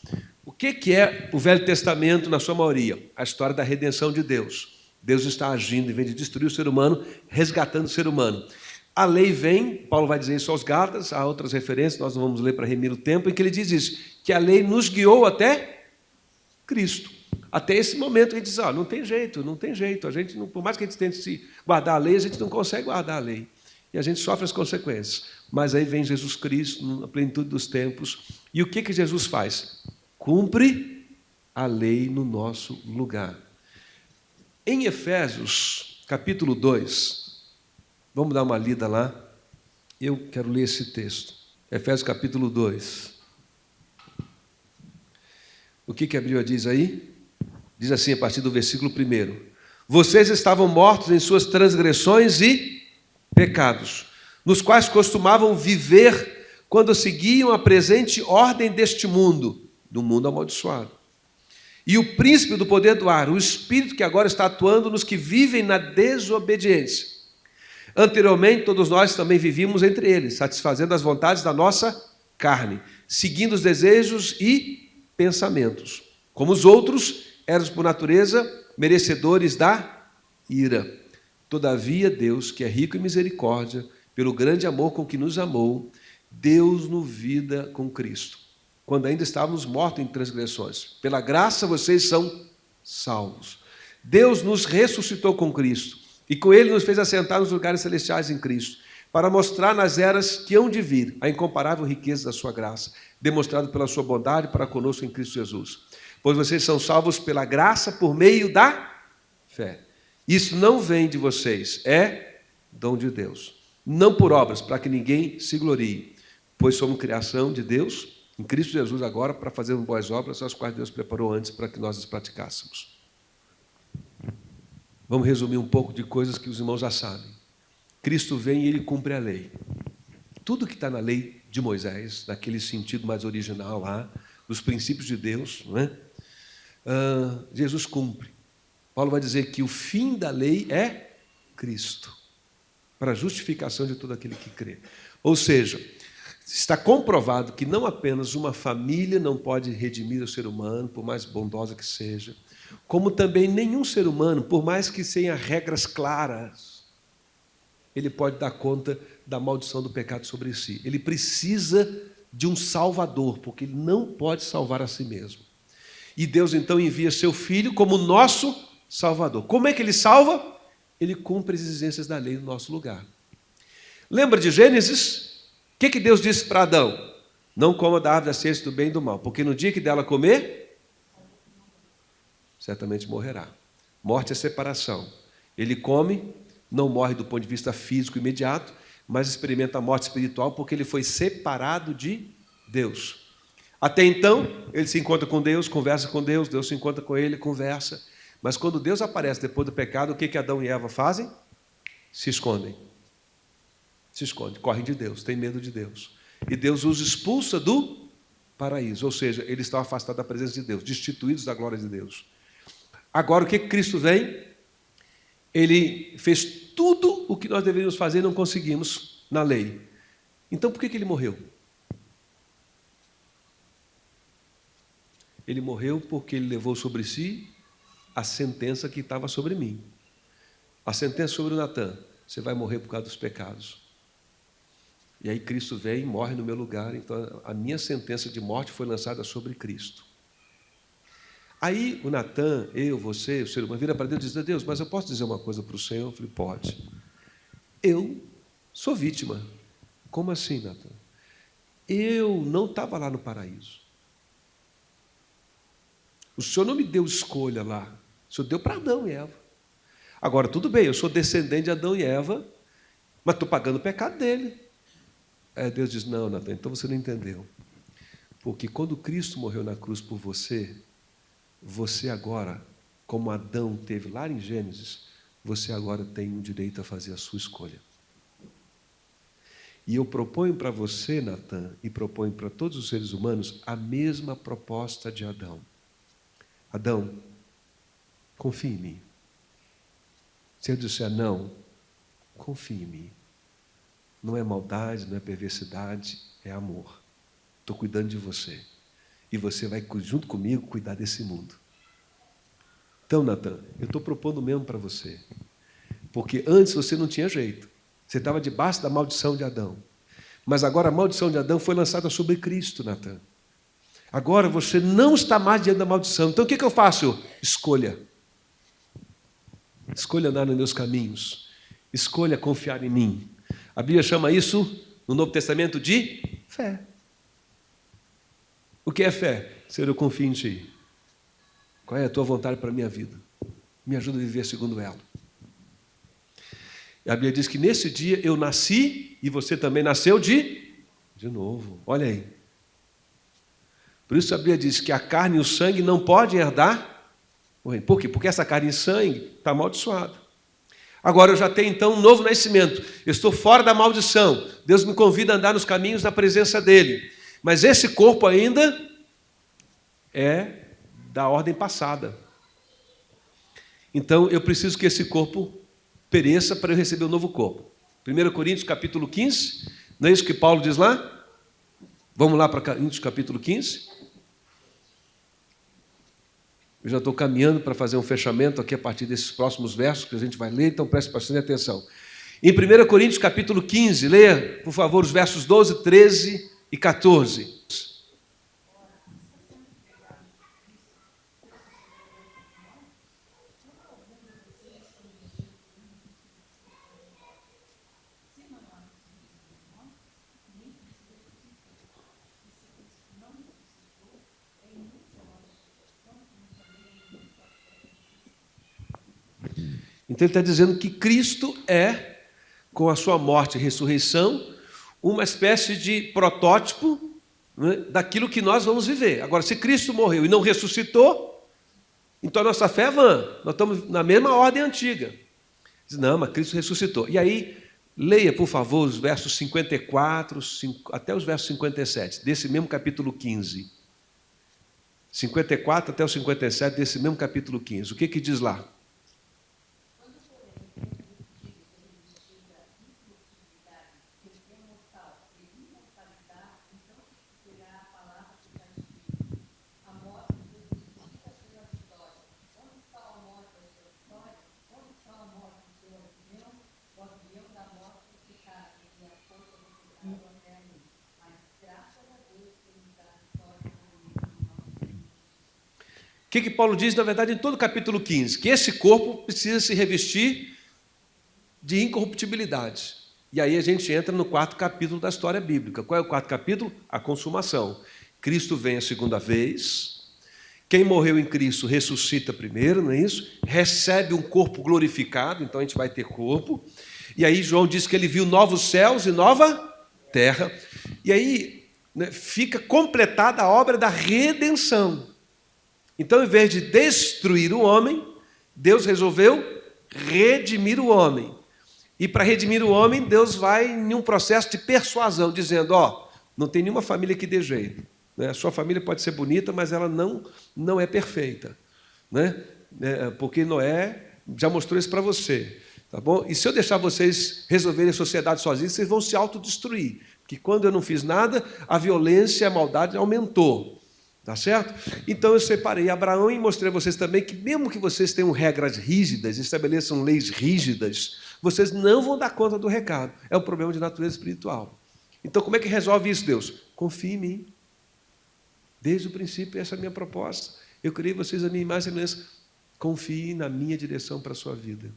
O que é o Velho Testamento na sua maioria? A história da redenção de Deus. Deus está agindo, em vez de destruir o ser humano, resgatando o ser humano. A lei vem, Paulo vai dizer isso aos Gálatas, há outras referências, nós não vamos ler para remir o tempo, em que ele diz isso, que a lei nos guiou até Cristo. Até esse momento a gente diz, não tem jeito, a gente, por mais que a gente tente se guardar a lei, a gente não consegue guardar a lei. E a gente sofre as consequências. Mas aí vem Jesus Cristo, na plenitude dos tempos, e o que Jesus faz? Cumpre a lei no nosso lugar. Em Efésios, capítulo 2, vamos dar uma lida lá, eu quero ler esse texto. Efésios, capítulo 2. O que a Bíblia diz aí? Diz assim, a partir do versículo 1. Vocês estavam mortos em suas transgressões e pecados, nos quais costumavam viver quando seguiam a presente ordem deste mundo, do mundo amaldiçoado. E o príncipe do poder do ar, o espírito que agora está atuando nos que vivem na desobediência. Anteriormente, todos nós também vivíamos entre eles, satisfazendo as vontades da nossa carne, seguindo os desejos e pensamentos. Como os outros, éramos por natureza merecedores da ira. Todavia, Deus, que é rico em misericórdia, pelo grande amor com que nos amou, deu-nos vida com Cristo, quando ainda estávamos mortos em transgressões. Pela graça vocês são salvos. Deus nos ressuscitou com Cristo, e com Ele nos fez assentar nos lugares celestiais em Cristo, para mostrar nas eras que hão de vir a incomparável riqueza da sua graça, demonstrado pela sua bondade para conosco em Cristo Jesus. Pois vocês são salvos pela graça por meio da fé. Isso não vem de vocês, é dom de Deus. Não por obras, para que ninguém se glorie, pois somos criação de Deus, em Cristo Jesus agora, para fazermos boas obras, as quais Deus preparou antes para que nós as praticássemos. Vamos resumir um pouco de coisas que os irmãos já sabem. Cristo vem e ele cumpre a lei. Tudo que está na lei de Moisés, naquele sentido mais original lá, dos princípios de Deus, não é? Jesus cumpre. Paulo vai dizer que o fim da lei é Cristo, para a justificação de todo aquele que crê. Ou seja, está comprovado que não apenas uma família não pode redimir o ser humano, por mais bondosa que seja, como também nenhum ser humano, por mais que tenha regras claras, ele pode dar conta da maldição do pecado sobre si. Ele precisa de um Salvador, porque ele não pode salvar a si mesmo. E Deus então envia seu Filho como nosso Salvador. Como é que ele salva? Ele cumpre as exigências da lei no nosso lugar. Lembra de Gênesis? O que Deus disse para Adão? Não coma da árvore da ciência do bem e do mal, porque no dia que dela comer, certamente morrerá. Morte é separação. Ele come, não morre do ponto de vista físico imediato, mas experimenta a morte espiritual porque ele foi separado de Deus. Até então, ele se encontra com Deus, conversa com Deus, Deus se encontra com ele, conversa. Mas quando Deus aparece depois do pecado, o que Adão e Eva fazem? Se escondem. Se escondem, correm de Deus, têm medo de Deus. E Deus os expulsa do paraíso, ou seja, eles estão afastados da presença de Deus, destituídos da glória de Deus. Agora, o que Cristo vem? Ele fez tudo o que nós deveríamos fazer e não conseguimos na lei. Então, por que ele morreu? Ele morreu porque ele levou sobre si a sentença que estava sobre mim. A sentença sobre o Natan. Você vai morrer por causa dos pecados. E aí Cristo vem e morre no meu lugar. Então a minha sentença de morte foi lançada sobre Cristo. Aí o Natan, eu, você, o ser humano, vira para Deus e diz: Deus, mas eu posso dizer uma coisa para o Senhor? Eu falei: pode. Eu sou vítima. Como assim, Natan? Eu não estava lá no paraíso. O Senhor não me deu escolha lá. O Senhor deu para Adão e Eva. Agora, tudo bem, eu sou descendente de Adão e Eva, mas estou pagando o pecado dele. Aí Deus diz: não, Natan, então você não entendeu. Porque quando Cristo morreu na cruz por você, você agora, como Adão teve lá em Gênesis, você agora tem o direito a fazer a sua escolha. E eu proponho para você, Natan, e proponho para todos os seres humanos a mesma proposta de Adão. Adão, confie em mim. Se eu disser não, confie em mim. Não é maldade, não é perversidade, é amor. Estou cuidando de você. E você vai, junto comigo, cuidar desse mundo. Então, Natan, eu estou propondo mesmo para você. Porque antes você não tinha jeito. Você estava debaixo da maldição de Adão. Mas agora a maldição de Adão foi lançada sobre Cristo, Natan. Agora você não está mais diante da maldição. Então o que eu faço? Escolha. Escolha andar nos meus caminhos. Escolha confiar em mim. A Bíblia chama isso, no Novo Testamento, de fé. O que é fé? Senhor, eu confio em Ti. Qual é a Tua vontade para a minha vida? Me ajuda a viver segundo ela. E a Bíblia diz que nesse dia eu nasci e você também nasceu de novo. Olha aí. Por isso a Bíblia diz que a carne e o sangue não podem herdar o reino. Por quê? Porque essa carne e sangue está amaldiçoada. Agora eu já tenho então um novo nascimento. Eu estou fora da maldição. Deus me convida a andar nos caminhos da presença dEle. Mas esse corpo ainda é da ordem passada. Então eu preciso que esse corpo pereça para eu receber um novo corpo. 1 Coríntios capítulo 15, não é isso que Paulo diz lá? Vamos lá para Coríntios capítulo 15. Eu já estou caminhando para fazer um fechamento aqui a partir desses próximos versos que a gente vai ler, então preste bastante atenção. Em 1 Coríntios capítulo 15, leia, por favor, os versos 12, 13 e 14. Então ele está dizendo que Cristo é, com a sua morte e ressurreição, uma espécie de protótipo, né, daquilo que nós vamos viver. Agora, se Cristo morreu e não ressuscitou, então a nossa fé é vã. Nós estamos na mesma ordem antiga. Diz, não, mas Cristo ressuscitou. E aí, leia, por favor, os versos 54 até os versos 57, desse mesmo capítulo 15. 54 até o 57 desse mesmo capítulo 15. O que que diz lá? O que Paulo diz, na verdade, em todo o capítulo 15? Que esse corpo precisa se revestir de incorruptibilidade. E aí a gente entra no quarto capítulo da história bíblica. Qual é o quarto capítulo? A consumação. Cristo vem a segunda vez. Quem morreu em Cristo ressuscita primeiro, não é isso? Recebe um corpo glorificado, então a gente vai ter corpo. E aí João diz que ele viu novos céus e nova terra. E aí, né, fica completada a obra da redenção. Então, em vez de destruir o homem, Deus resolveu redimir o homem. E para redimir o homem, Deus vai em um processo de persuasão, dizendo, não tem nenhuma família que dê jeito. Né? A sua família pode ser bonita, mas ela não é perfeita. Né? Porque Noé já mostrou isso para você. Tá bom? E se eu deixar vocês resolverem a sociedade sozinhos, vocês vão se autodestruir. Porque quando eu não fiz nada, a violência e a maldade aumentou. Tá certo? Então eu separei Abraão e mostrei a vocês também que mesmo que vocês tenham regras rígidas, estabeleçam leis rígidas, vocês não vão dar conta do recado. É um problema de natureza espiritual. Então como é que resolve isso, Deus? Confie em mim. Desde o princípio, essa é a minha proposta. Eu criei vocês a minha imagem e semelhança. Confie na minha direção para a sua vida.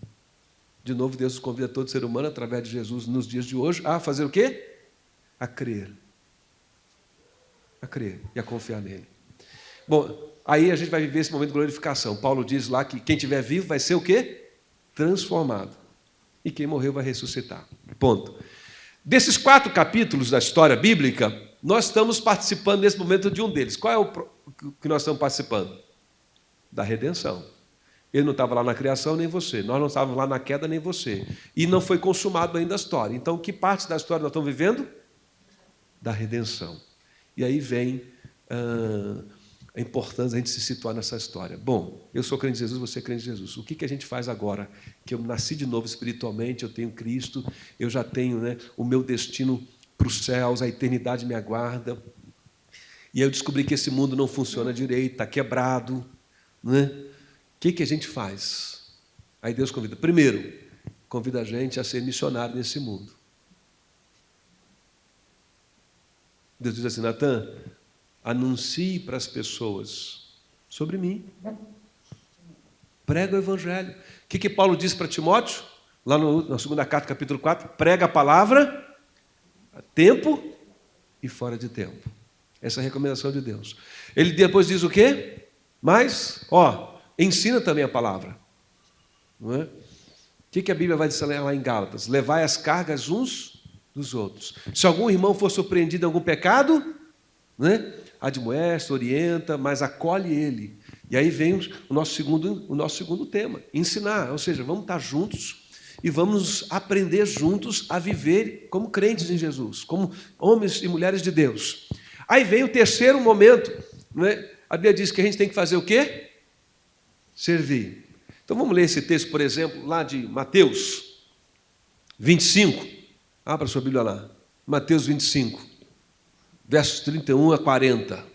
De novo, Deus convida todo ser humano, através de Jesus, nos dias de hoje, a fazer o quê? A crer. A crer e a confiar nele. Bom, aí a gente vai viver esse momento de glorificação. Paulo diz lá que quem estiver vivo vai ser o quê? Transformado. E quem morreu vai ressuscitar. Ponto. Desses 4 capítulos da história bíblica, nós estamos participando nesse momento de um deles. Qual é o que nós estamos participando? Da redenção. Ele não estava lá na criação, nem você. Nós não estávamos lá na queda, nem você. E não foi consumado ainda a história. Então, que parte da história nós estamos vivendo? Da redenção. E aí vem a importância da gente se situar nessa história. Bom, eu sou crente em Jesus, você é crente em Jesus. O que a gente faz agora? Que eu nasci de novo espiritualmente, eu tenho Cristo, eu já tenho, né, o meu destino para os céus, a eternidade me aguarda. E aí eu descobri que esse mundo não funciona direito, está quebrado. Né? O que a gente faz? Aí Deus convida. Primeiro, convida a gente a ser missionário nesse mundo. Deus diz assim, Natan, anuncie para as pessoas sobre mim. Prega o Evangelho. O que Paulo diz para Timóteo? Lá na segunda carta, capítulo 4, prega a palavra a tempo e fora de tempo. Essa é a recomendação de Deus. Ele depois diz o quê? Mas, ensina também a palavra. Não é? O que a Bíblia vai dizer lá em Gálatas? Levai as cargas uns dos outros. Se algum irmão for surpreendido em algum pecado, né, admoesta, orienta, mas acolhe ele. E aí vem o nosso segundo tema, ensinar. Ou seja, vamos estar juntos e vamos aprender juntos a viver como crentes em Jesus, como homens e mulheres de Deus. Aí vem o terceiro momento, né? A Bíblia diz que a gente tem que fazer o quê? Servir. Então vamos ler esse texto, por exemplo, lá de Mateus 25. Abra sua Bíblia lá. Mateus 25, versos 31 a 40.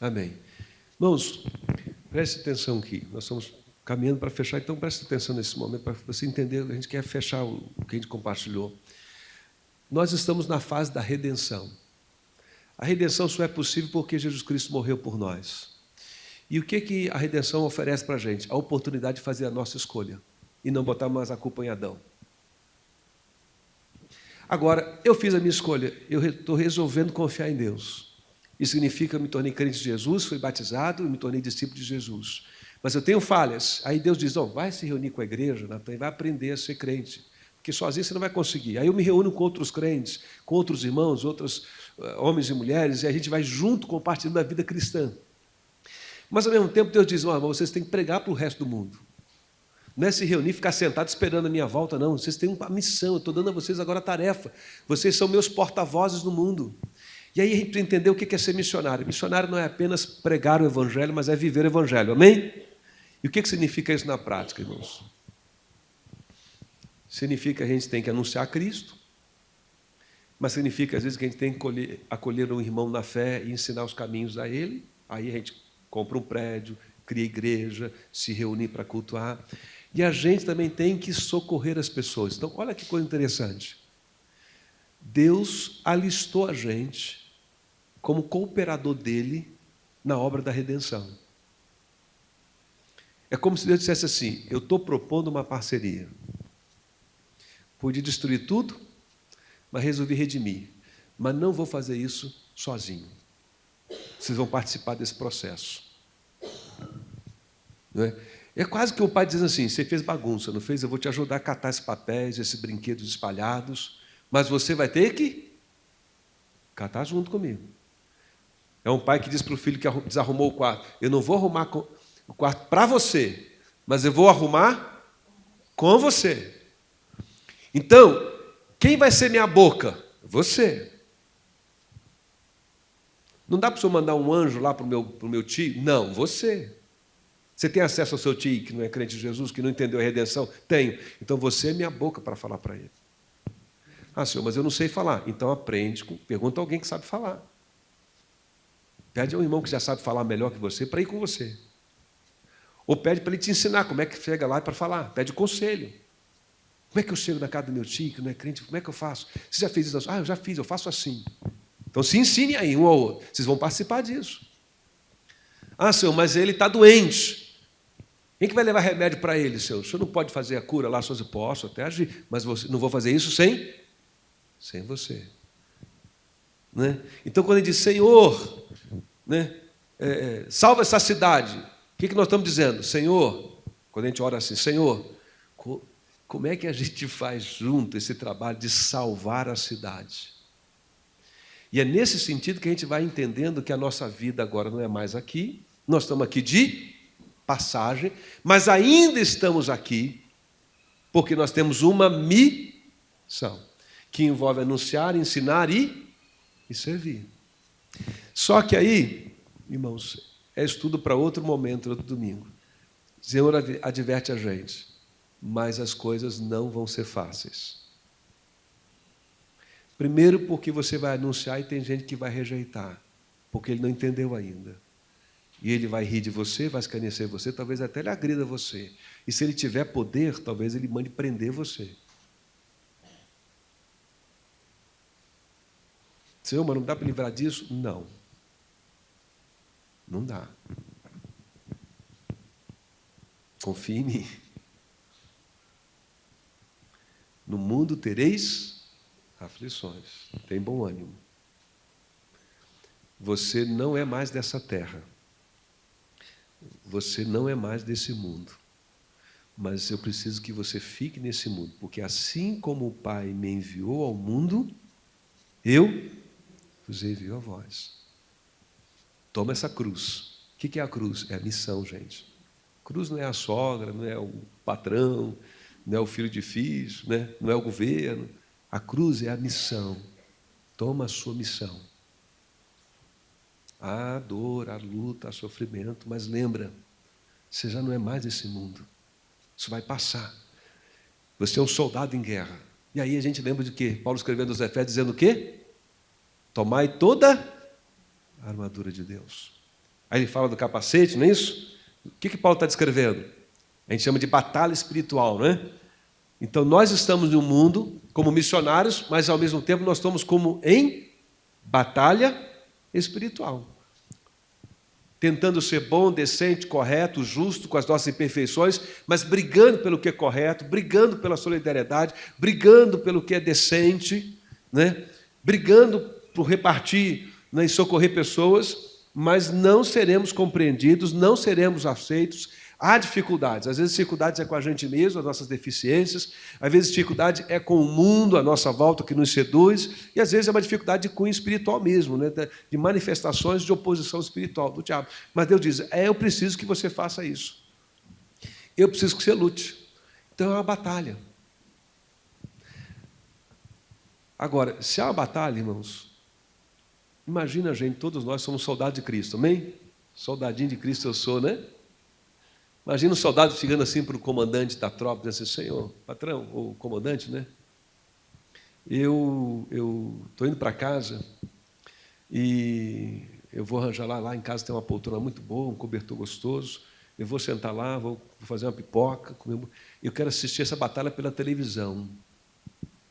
Amém. Irmãos, preste atenção aqui. Nós estamos caminhando para fechar, então preste atenção nesse momento para você entender. A gente quer fechar o que a gente compartilhou. Nós estamos na fase da redenção. A redenção só é possível porque Jesus Cristo morreu por nós. E o que a redenção oferece para a gente? A oportunidade de fazer a nossa escolha e não botar mais a culpa em Adão. Agora, eu fiz a minha escolha, eu estou resolvendo confiar em Deus. Isso significa que eu me tornei crente de Jesus, fui batizado e me tornei discípulo de Jesus. Mas eu tenho falhas. Aí Deus diz, vai se reunir com a igreja, Natan, e vai aprender a ser crente. Porque sozinho você não vai conseguir. Aí eu me reúno com outros crentes, com outros irmãos, outros homens e mulheres, e a gente vai junto compartilhando a vida cristã. Mas, ao mesmo tempo, Deus diz, vocês têm que pregar para o resto do mundo. Não é se reunir, ficar sentado esperando a minha volta, não. Vocês têm uma missão, eu estou dando a vocês agora a tarefa. Vocês são meus porta-vozes no mundo. E aí a gente precisa entender o que é ser missionário. Missionário não é apenas pregar o Evangelho, mas é viver o Evangelho. Amém? E o que significa isso na prática, irmãos? Significa que a gente tem que anunciar Cristo, mas significa, às vezes, que a gente tem que acolher um irmão na fé e ensinar os caminhos a ele. Aí a gente compra um prédio, cria igreja, se reunir para cultuar. E a gente também tem que socorrer as pessoas. Então, olha que coisa interessante. Deus alistou a gente como cooperador dele na obra da redenção. É como se Deus dissesse assim, eu estou propondo uma parceria. Podia destruir tudo, mas resolvi redimir. Mas não vou fazer isso sozinho. Vocês vão participar desse processo. Não é? É quase que o pai dizendo assim, você fez bagunça, não fez? Eu vou te ajudar a catar esses papéis, esses brinquedos espalhados, mas você vai ter que catar junto comigo. É um pai que diz para o filho que desarrumou o quarto, eu não vou arrumar o quarto para você, mas eu vou arrumar com você. Então, quem vai ser minha boca? Você. Não dá para o senhor mandar um anjo lá para o meu tio? Não, você. Você tem acesso ao seu tio que não é crente de Jesus, que não entendeu a redenção? Tenho. Então você é minha boca para falar para ele. Ah, senhor, mas eu não sei falar. Então aprende, pergunta a alguém que sabe falar. Pede a um irmão que já sabe falar melhor que você para ir com você. Ou pede para ele te ensinar como é que chega lá para falar. Pede conselho. Como é que eu chego na casa do meu tio, que não é crente? Como é que eu faço? Você já fez isso? Ah, eu já fiz, eu faço assim. Então se ensine aí, um ao outro. Vocês vão participar disso. Ah, senhor, mas ele está doente. Quem que vai levar remédio para ele, senhor? O senhor não pode fazer a cura lá, sozinho? Posso até agir, mas não vou fazer isso sem você. Né? Então, quando ele diz, Senhor, né, salva essa cidade, o que nós estamos dizendo? Senhor, quando a gente ora assim, Senhor, como é que a gente faz junto esse trabalho de salvar a cidade? E é nesse sentido que a gente vai entendendo que a nossa vida agora não é mais aqui, nós estamos aqui de passagem, mas ainda estamos aqui porque nós temos uma missão que envolve anunciar, ensinar e servir. Só que aí, irmãos, é estudo para outro momento, outro domingo. O Senhor adverte a gente, mas as coisas não vão ser fáceis. Primeiro porque você vai anunciar e tem gente que vai rejeitar, porque ele não entendeu ainda. E ele vai rir de você, vai escarnecer você, talvez até ele agrida você. E se ele tiver poder, talvez ele mande prender você. Senhor, mas não dá para livrar disso? Não. Não dá. Confie em mim. No mundo tereis aflições. Tem bom ânimo. Você não é mais dessa terra. Você não é mais desse mundo. Mas eu preciso que você fique nesse mundo, porque assim como o Pai me enviou ao mundo, eu vos envio a vós. Toma essa cruz. O que é a cruz? É a missão, gente. Cruz não é a sogra, não é o patrão, não é o filho difícil, né? Não é o governo. A cruz é a missão. Toma a sua missão. Há dor, há luta, há sofrimento, mas lembra, você já não é mais desse mundo. Isso vai passar. Você é um soldado em guerra. E aí a gente lembra de quê? Paulo escrevendo aos Efésios dizendo o quê? Tomai toda a armadura de Deus. Aí ele fala do capacete, não é isso? O que Paulo está descrevendo? A gente chama de batalha espiritual, não é? Então, nós estamos no mundo como missionários, mas, ao mesmo tempo, nós estamos como em batalha espiritual. Tentando ser bom, decente, correto, justo, com as nossas imperfeições, mas brigando pelo que é correto, brigando pela solidariedade, brigando pelo que é decente, né? Brigando por repartir, né, e socorrer pessoas, mas não seremos compreendidos, não seremos aceitos. Há dificuldades. Às vezes, dificuldades é com a gente mesmo, as nossas deficiências. Às vezes, dificuldade é com o mundo à nossa volta que nos seduz. E, às vezes, é uma dificuldade de cunho espiritual mesmo, né? De manifestações de oposição espiritual do diabo. Mas Deus diz, eu preciso que você faça isso. Eu preciso que você lute. Então, é uma batalha. Agora, se há uma batalha, irmãos, imagina a gente, todos nós somos soldados de Cristo, amém? Soldadinho de Cristo eu sou, né? Imagina um soldado chegando assim para o comandante da tropa, dizendo assim, senhor, patrão, ou comandante, né? Eu estou indo para casa e eu vou arranjar lá em casa tem uma poltrona muito boa, um cobertor gostoso, eu vou sentar lá, vou fazer uma pipoca, eu quero assistir essa batalha pela televisão,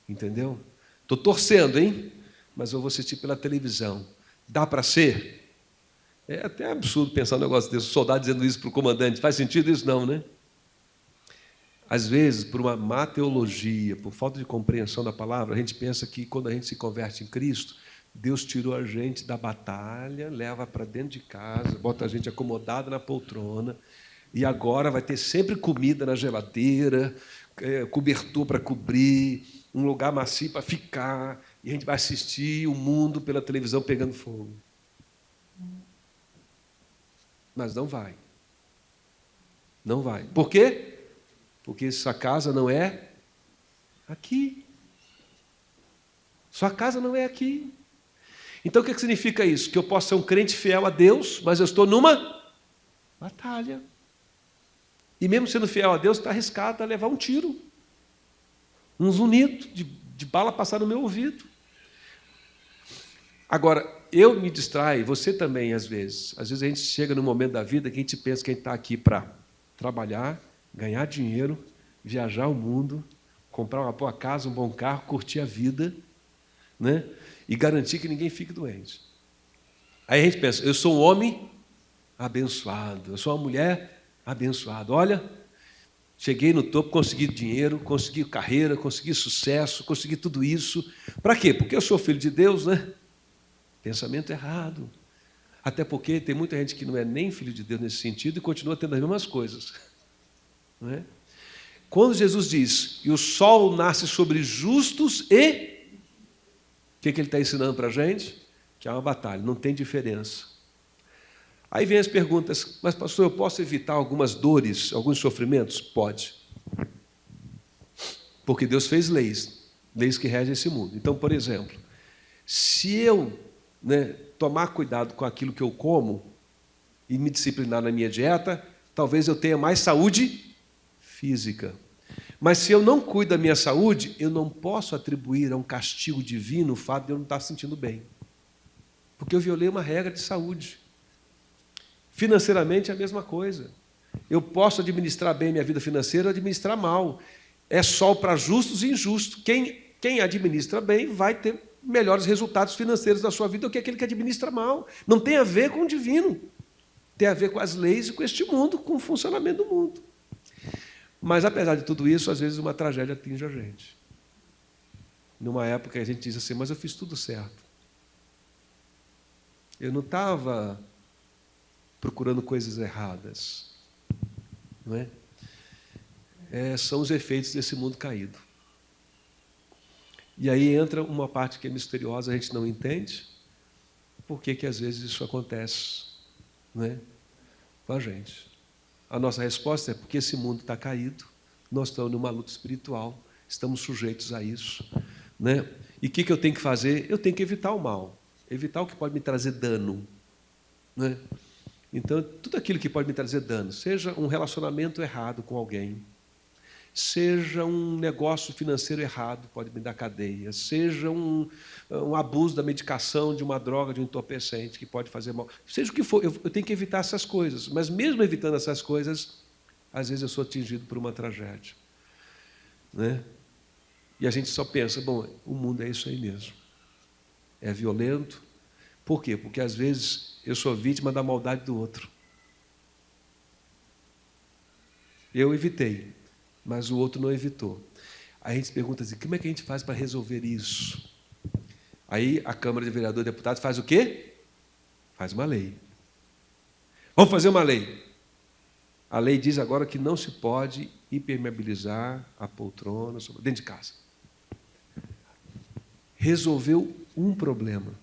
entendeu? Estou torcendo, hein? Mas eu vou assistir pela televisão. Dá para ser? É até absurdo pensar um negócio desse, o soldado dizendo isso para o comandante. Faz sentido isso? Não, né? Às vezes, por uma má teologia, por falta de compreensão da palavra, a gente pensa que quando a gente se converte em Cristo, Deus tirou a gente da batalha, leva para dentro de casa, bota a gente acomodado na poltrona, e agora vai ter sempre comida na geladeira, cobertor para cobrir, um lugar macio para ficar, e a gente vai assistir o mundo pela televisão pegando fogo. Mas não vai. Não vai. Por quê? Porque essa casa não é aqui. Sua casa não é aqui. Então, o que significa isso? Que eu posso ser um crente fiel a Deus, mas eu estou numa batalha. E mesmo sendo fiel a Deus, está arriscado a levar um tiro. Um zunido de bala passar no meu ouvido. Agora, eu me distraio, você também, às vezes. Às vezes a gente chega num momento da vida que a gente pensa que a gente está aqui para trabalhar, ganhar dinheiro, viajar o mundo, comprar uma boa casa, um bom carro, curtir a vida, né? E garantir que ninguém fique doente. Aí a gente pensa, eu sou um homem abençoado, eu sou uma mulher abençoada. Olha, cheguei no topo, consegui dinheiro, consegui carreira, consegui sucesso, consegui tudo isso. Para quê? Porque eu sou filho de Deus, né? Pensamento errado. Até porque tem muita gente que não é nem filho de Deus nesse sentido e continua tendo as mesmas coisas. Não é? Quando Jesus diz que o sol nasce sobre justos e... O que ele está ensinando para a gente? Que é uma batalha, não tem diferença. Aí vem as perguntas, mas pastor, eu posso evitar algumas dores, alguns sofrimentos? Pode. Porque Deus fez leis que regem esse mundo. Então, por exemplo, se eu tomar cuidado com aquilo que eu como e me disciplinar na minha dieta, talvez eu tenha mais saúde física. Mas se eu não cuido da minha saúde, eu não posso atribuir a um castigo divino o fato de eu não estar sentindo bem. Porque eu violei uma regra de saúde. Financeiramente é a mesma coisa. Eu posso administrar bem minha vida financeira ou administrar mal. É sol para justos e injustos. Quem administra bem vai ter melhores resultados financeiros da sua vida do que aquele que administra mal. Não tem a ver com o divino. Tem a ver com as leis e com este mundo, com o funcionamento do mundo. Mas, apesar de tudo isso, às vezes uma tragédia atinge a gente. Numa época a gente diz assim, mas eu fiz tudo certo. Eu não estava procurando coisas erradas. Não é? São os efeitos desse mundo caído. E aí entra uma parte que é misteriosa, a gente não entende por que às vezes isso acontece, não é? Com a gente. A nossa resposta é porque esse mundo está caído, nós estamos numa luta espiritual, estamos sujeitos a isso, né? E o que eu tenho que fazer? Eu tenho que evitar o mal, evitar o que pode me trazer dano, né? Então, tudo aquilo que pode me trazer dano, seja um relacionamento errado com alguém, seja um negócio financeiro errado, pode me dar cadeia, seja um abuso da medicação, de uma droga, de um entorpecente, que pode fazer mal, seja o que for, eu tenho que evitar essas coisas, mas mesmo evitando essas coisas, às vezes eu sou atingido por uma tragédia, né? E a gente só pensa, bom, o mundo é isso aí mesmo, é violento. Por quê? Porque às vezes eu sou vítima da maldade do outro. Eu evitei, mas o outro não evitou. Aí a gente se pergunta assim, como é que a gente faz para resolver isso? Aí a Câmara de Vereadores e Deputados faz o quê? Faz uma lei. Vamos fazer uma lei. A lei diz agora que não se pode impermeabilizar a poltrona dentro de casa. Resolveu um problema,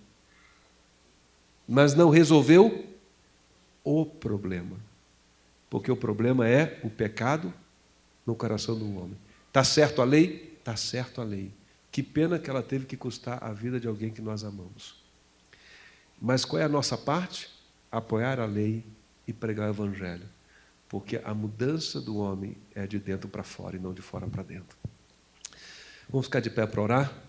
mas não resolveu o problema, porque o problema é o pecado no coração do homem. Está certo a lei? Está certo a lei. Que pena que ela teve que custar a vida de alguém que nós amamos. Mas qual é a nossa parte? Apoiar a lei e pregar o evangelho, porque a mudança do homem é de dentro para fora e não de fora para dentro. Vamos ficar de pé para orar?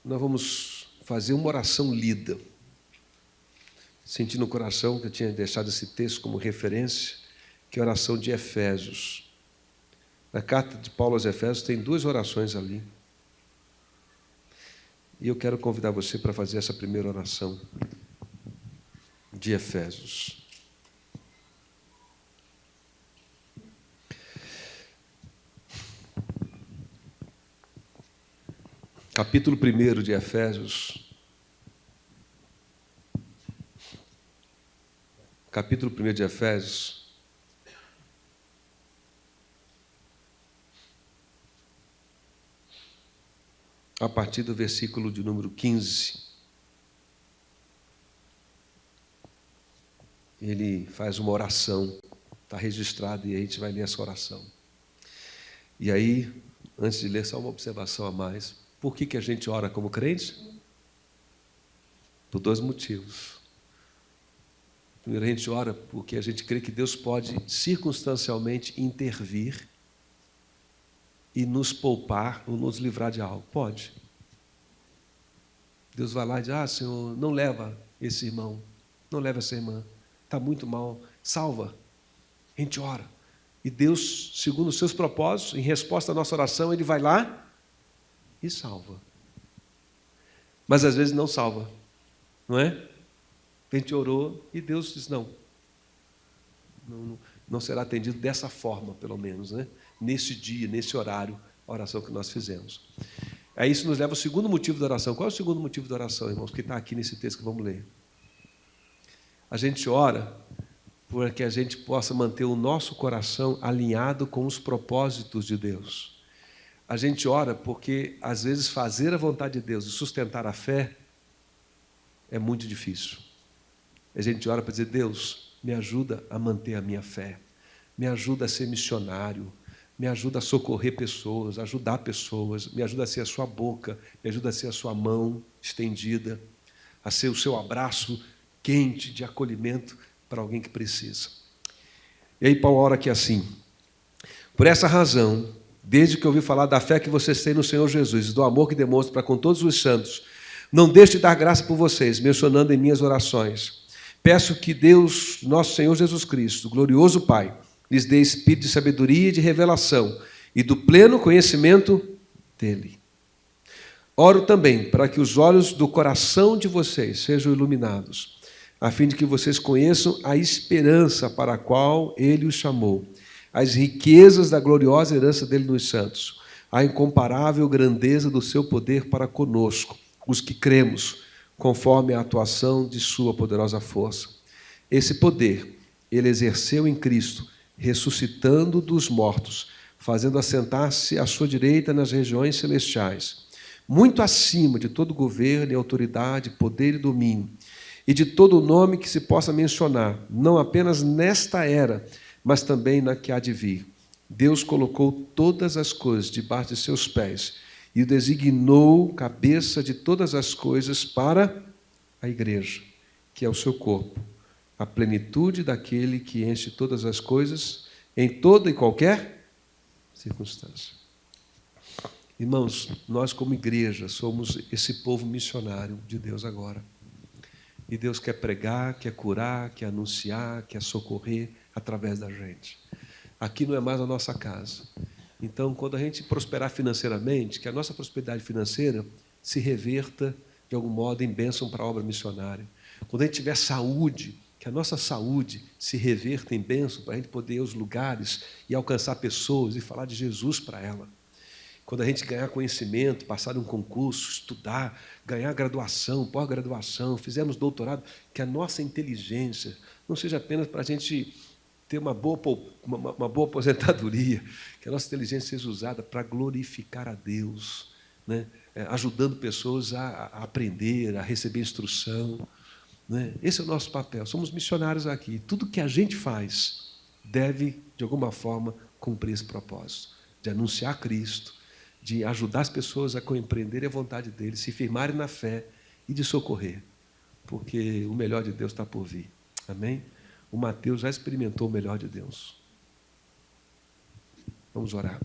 Nós vamos fazer uma oração lida. Senti no coração que eu tinha deixado esse texto como referência, que é a oração de Efésios. Na carta de Paulo aos Efésios tem 2 orações ali. E eu quero convidar você para fazer essa primeira oração de Efésios. Capítulo 1 de Efésios. Capítulo 1 de Efésios. A partir do versículo de número 15. Ele faz uma oração, está registrado, e a gente vai ler essa oração. E aí, antes de ler, só uma observação a mais. Por que a gente ora como crente? Por 2 motivos. Primeiro, a gente ora porque a gente crê que Deus pode circunstancialmente intervir e nos poupar ou nos livrar de algo. Pode. Deus vai lá e diz, Senhor, não leva esse irmão, não leva essa irmã, está muito mal, salva. A gente ora. E Deus, segundo os seus propósitos, em resposta à nossa oração, Ele vai lá e salva. Mas às vezes não salva, não é? A gente orou e Deus diz, não será atendido dessa forma, pelo menos, né? Nesse dia, nesse horário, a oração que nós fizemos. Aí isso nos leva ao segundo motivo da oração. Qual é o segundo motivo da oração, irmãos? Que está aqui nesse texto que vamos ler. A gente ora para que a gente possa manter o nosso coração alinhado com os propósitos de Deus. A gente ora porque, às vezes, fazer a vontade de Deus e sustentar a fé é muito difícil. A gente ora para dizer, Deus, me ajuda a manter a minha fé, me ajuda a ser missionário, me ajuda a socorrer pessoas, ajudar pessoas, me ajuda a ser a sua boca, me ajuda a ser a sua mão estendida, a ser o seu abraço quente de acolhimento para alguém que precisa. E aí Paulo ora aqui assim, por essa razão, desde que ouvi falar da fé que vocês têm no Senhor Jesus, do amor que demonstram para com todos os santos, não deixo de dar graça por vocês, mencionando em minhas orações. Peço que Deus, nosso Senhor Jesus Cristo, glorioso Pai, lhes dê espírito de sabedoria e de revelação e do pleno conhecimento dEle. Oro também para que os olhos do coração de vocês sejam iluminados, a fim de que vocês conheçam a esperança para a qual Ele os chamou, as riquezas da gloriosa herança dele nos santos, a incomparável grandeza do seu poder para conosco, os que cremos, conforme a atuação de sua poderosa força. Esse poder ele exerceu em Cristo, ressuscitando dos mortos, fazendo assentar-se à sua direita nas regiões celestiais, muito acima de todo governo e autoridade, poder e domínio, e de todo nome que se possa mencionar, não apenas nesta era, mas também na que há de vir. Deus colocou todas as coisas debaixo de seus pés e o designou cabeça de todas as coisas para a igreja. que é o seu corpo, a plenitude daquele que enche todas as coisas em toda e qualquer circunstância. Irmãos, nós como igreja somos esse povo missionário de Deus agora. E Deus quer pregar, quer curar, quer anunciar, quer socorrer através da gente. Aqui não é mais a nossa casa. Então, quando a gente prosperar financeiramente, que a nossa prosperidade financeira se reverta, de algum modo, em bênção para a obra missionária. Quando a gente tiver saúde, que a nossa saúde se reverta em bênção para a gente poder ir aos lugares e alcançar pessoas e falar de Jesus para ela. Quando a gente ganhar conhecimento, passar em um concurso, estudar, ganhar graduação, pós-graduação, fizermos doutorado, que a nossa inteligência não seja apenas para a gente ter uma boa aposentadoria, que a nossa inteligência seja usada para glorificar a Deus, né? Ajudando pessoas a aprender, a receber instrução. Né? Esse é o nosso papel. Somos missionários aqui. Tudo que a gente faz deve, de alguma forma, cumprir esse propósito, de anunciar Cristo, de ajudar as pessoas a compreenderem a vontade dele, se firmarem na fé e de socorrer, porque o melhor de Deus está por vir. Amém? O Mateus já experimentou o melhor de Deus. Vamos orar.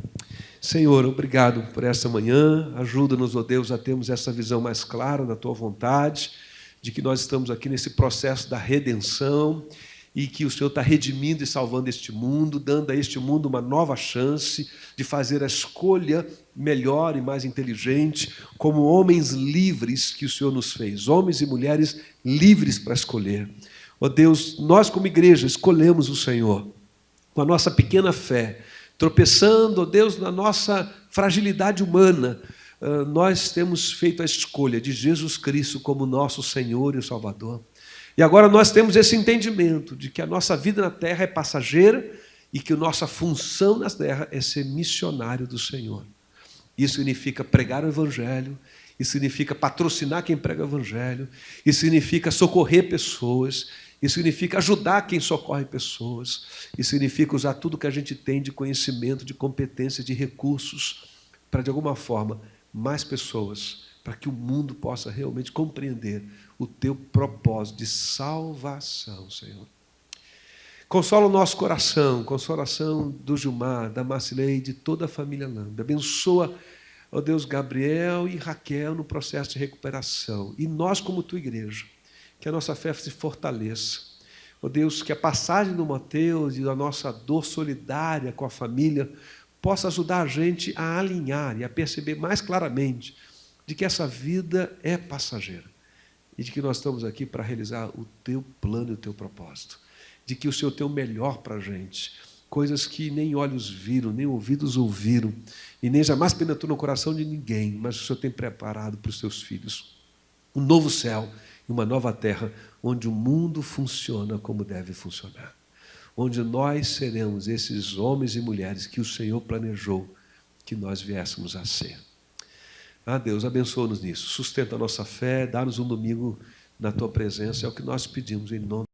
Senhor, obrigado por essa manhã. Ajuda-nos, ó Deus, a termos essa visão mais clara da Tua vontade, de que nós estamos aqui nesse processo da redenção e que o Senhor está redimindo e salvando este mundo, dando a este mundo uma nova chance de fazer a escolha melhor e mais inteligente, como homens livres que o Senhor nos fez, homens e mulheres livres para escolher. Ó Deus, nós como igreja escolhemos o Senhor, com a nossa pequena fé, tropeçando, ó Deus, na nossa fragilidade humana, nós temos feito a escolha de Jesus Cristo como nosso Senhor e Salvador. E agora nós temos esse entendimento de que a nossa vida na terra é passageira e que a nossa função na terra é ser missionário do Senhor. Isso significa pregar o Evangelho, isso significa patrocinar quem prega o Evangelho, isso significa socorrer pessoas, isso significa ajudar quem socorre pessoas, isso significa usar tudo que a gente tem de conhecimento, de competência, de recursos, para, de alguma forma, mais pessoas, para que o mundo possa realmente compreender o Teu propósito de salvação, Senhor. Consola o nosso coração, consolação do Gilmar, da Marcilei, de toda a família Lambda. Abençoa, ó Deus, Gabriel e Raquel no processo de recuperação. E nós, como Tua igreja, que a nossa fé se fortaleça. Ó Deus, que a passagem do Mateus e da nossa dor solidária com a família possa ajudar a gente a alinhar e a perceber mais claramente de que essa vida é passageira e de que nós estamos aqui para realizar o Teu plano e o Teu propósito, de que o Senhor tem o melhor para a gente, coisas que nem olhos viram, nem ouvidos ouviram e nem jamais penetrou no coração de ninguém, mas o Senhor tem preparado para os Seus filhos um novo céu e uma nova terra, onde o mundo funciona como deve funcionar, onde nós seremos esses homens e mulheres que o Senhor planejou que nós viéssemos a ser. Ah, Deus, abençoa-nos nisso, sustenta a nossa fé, dá-nos um domingo na Tua presença, é o que nós pedimos em nome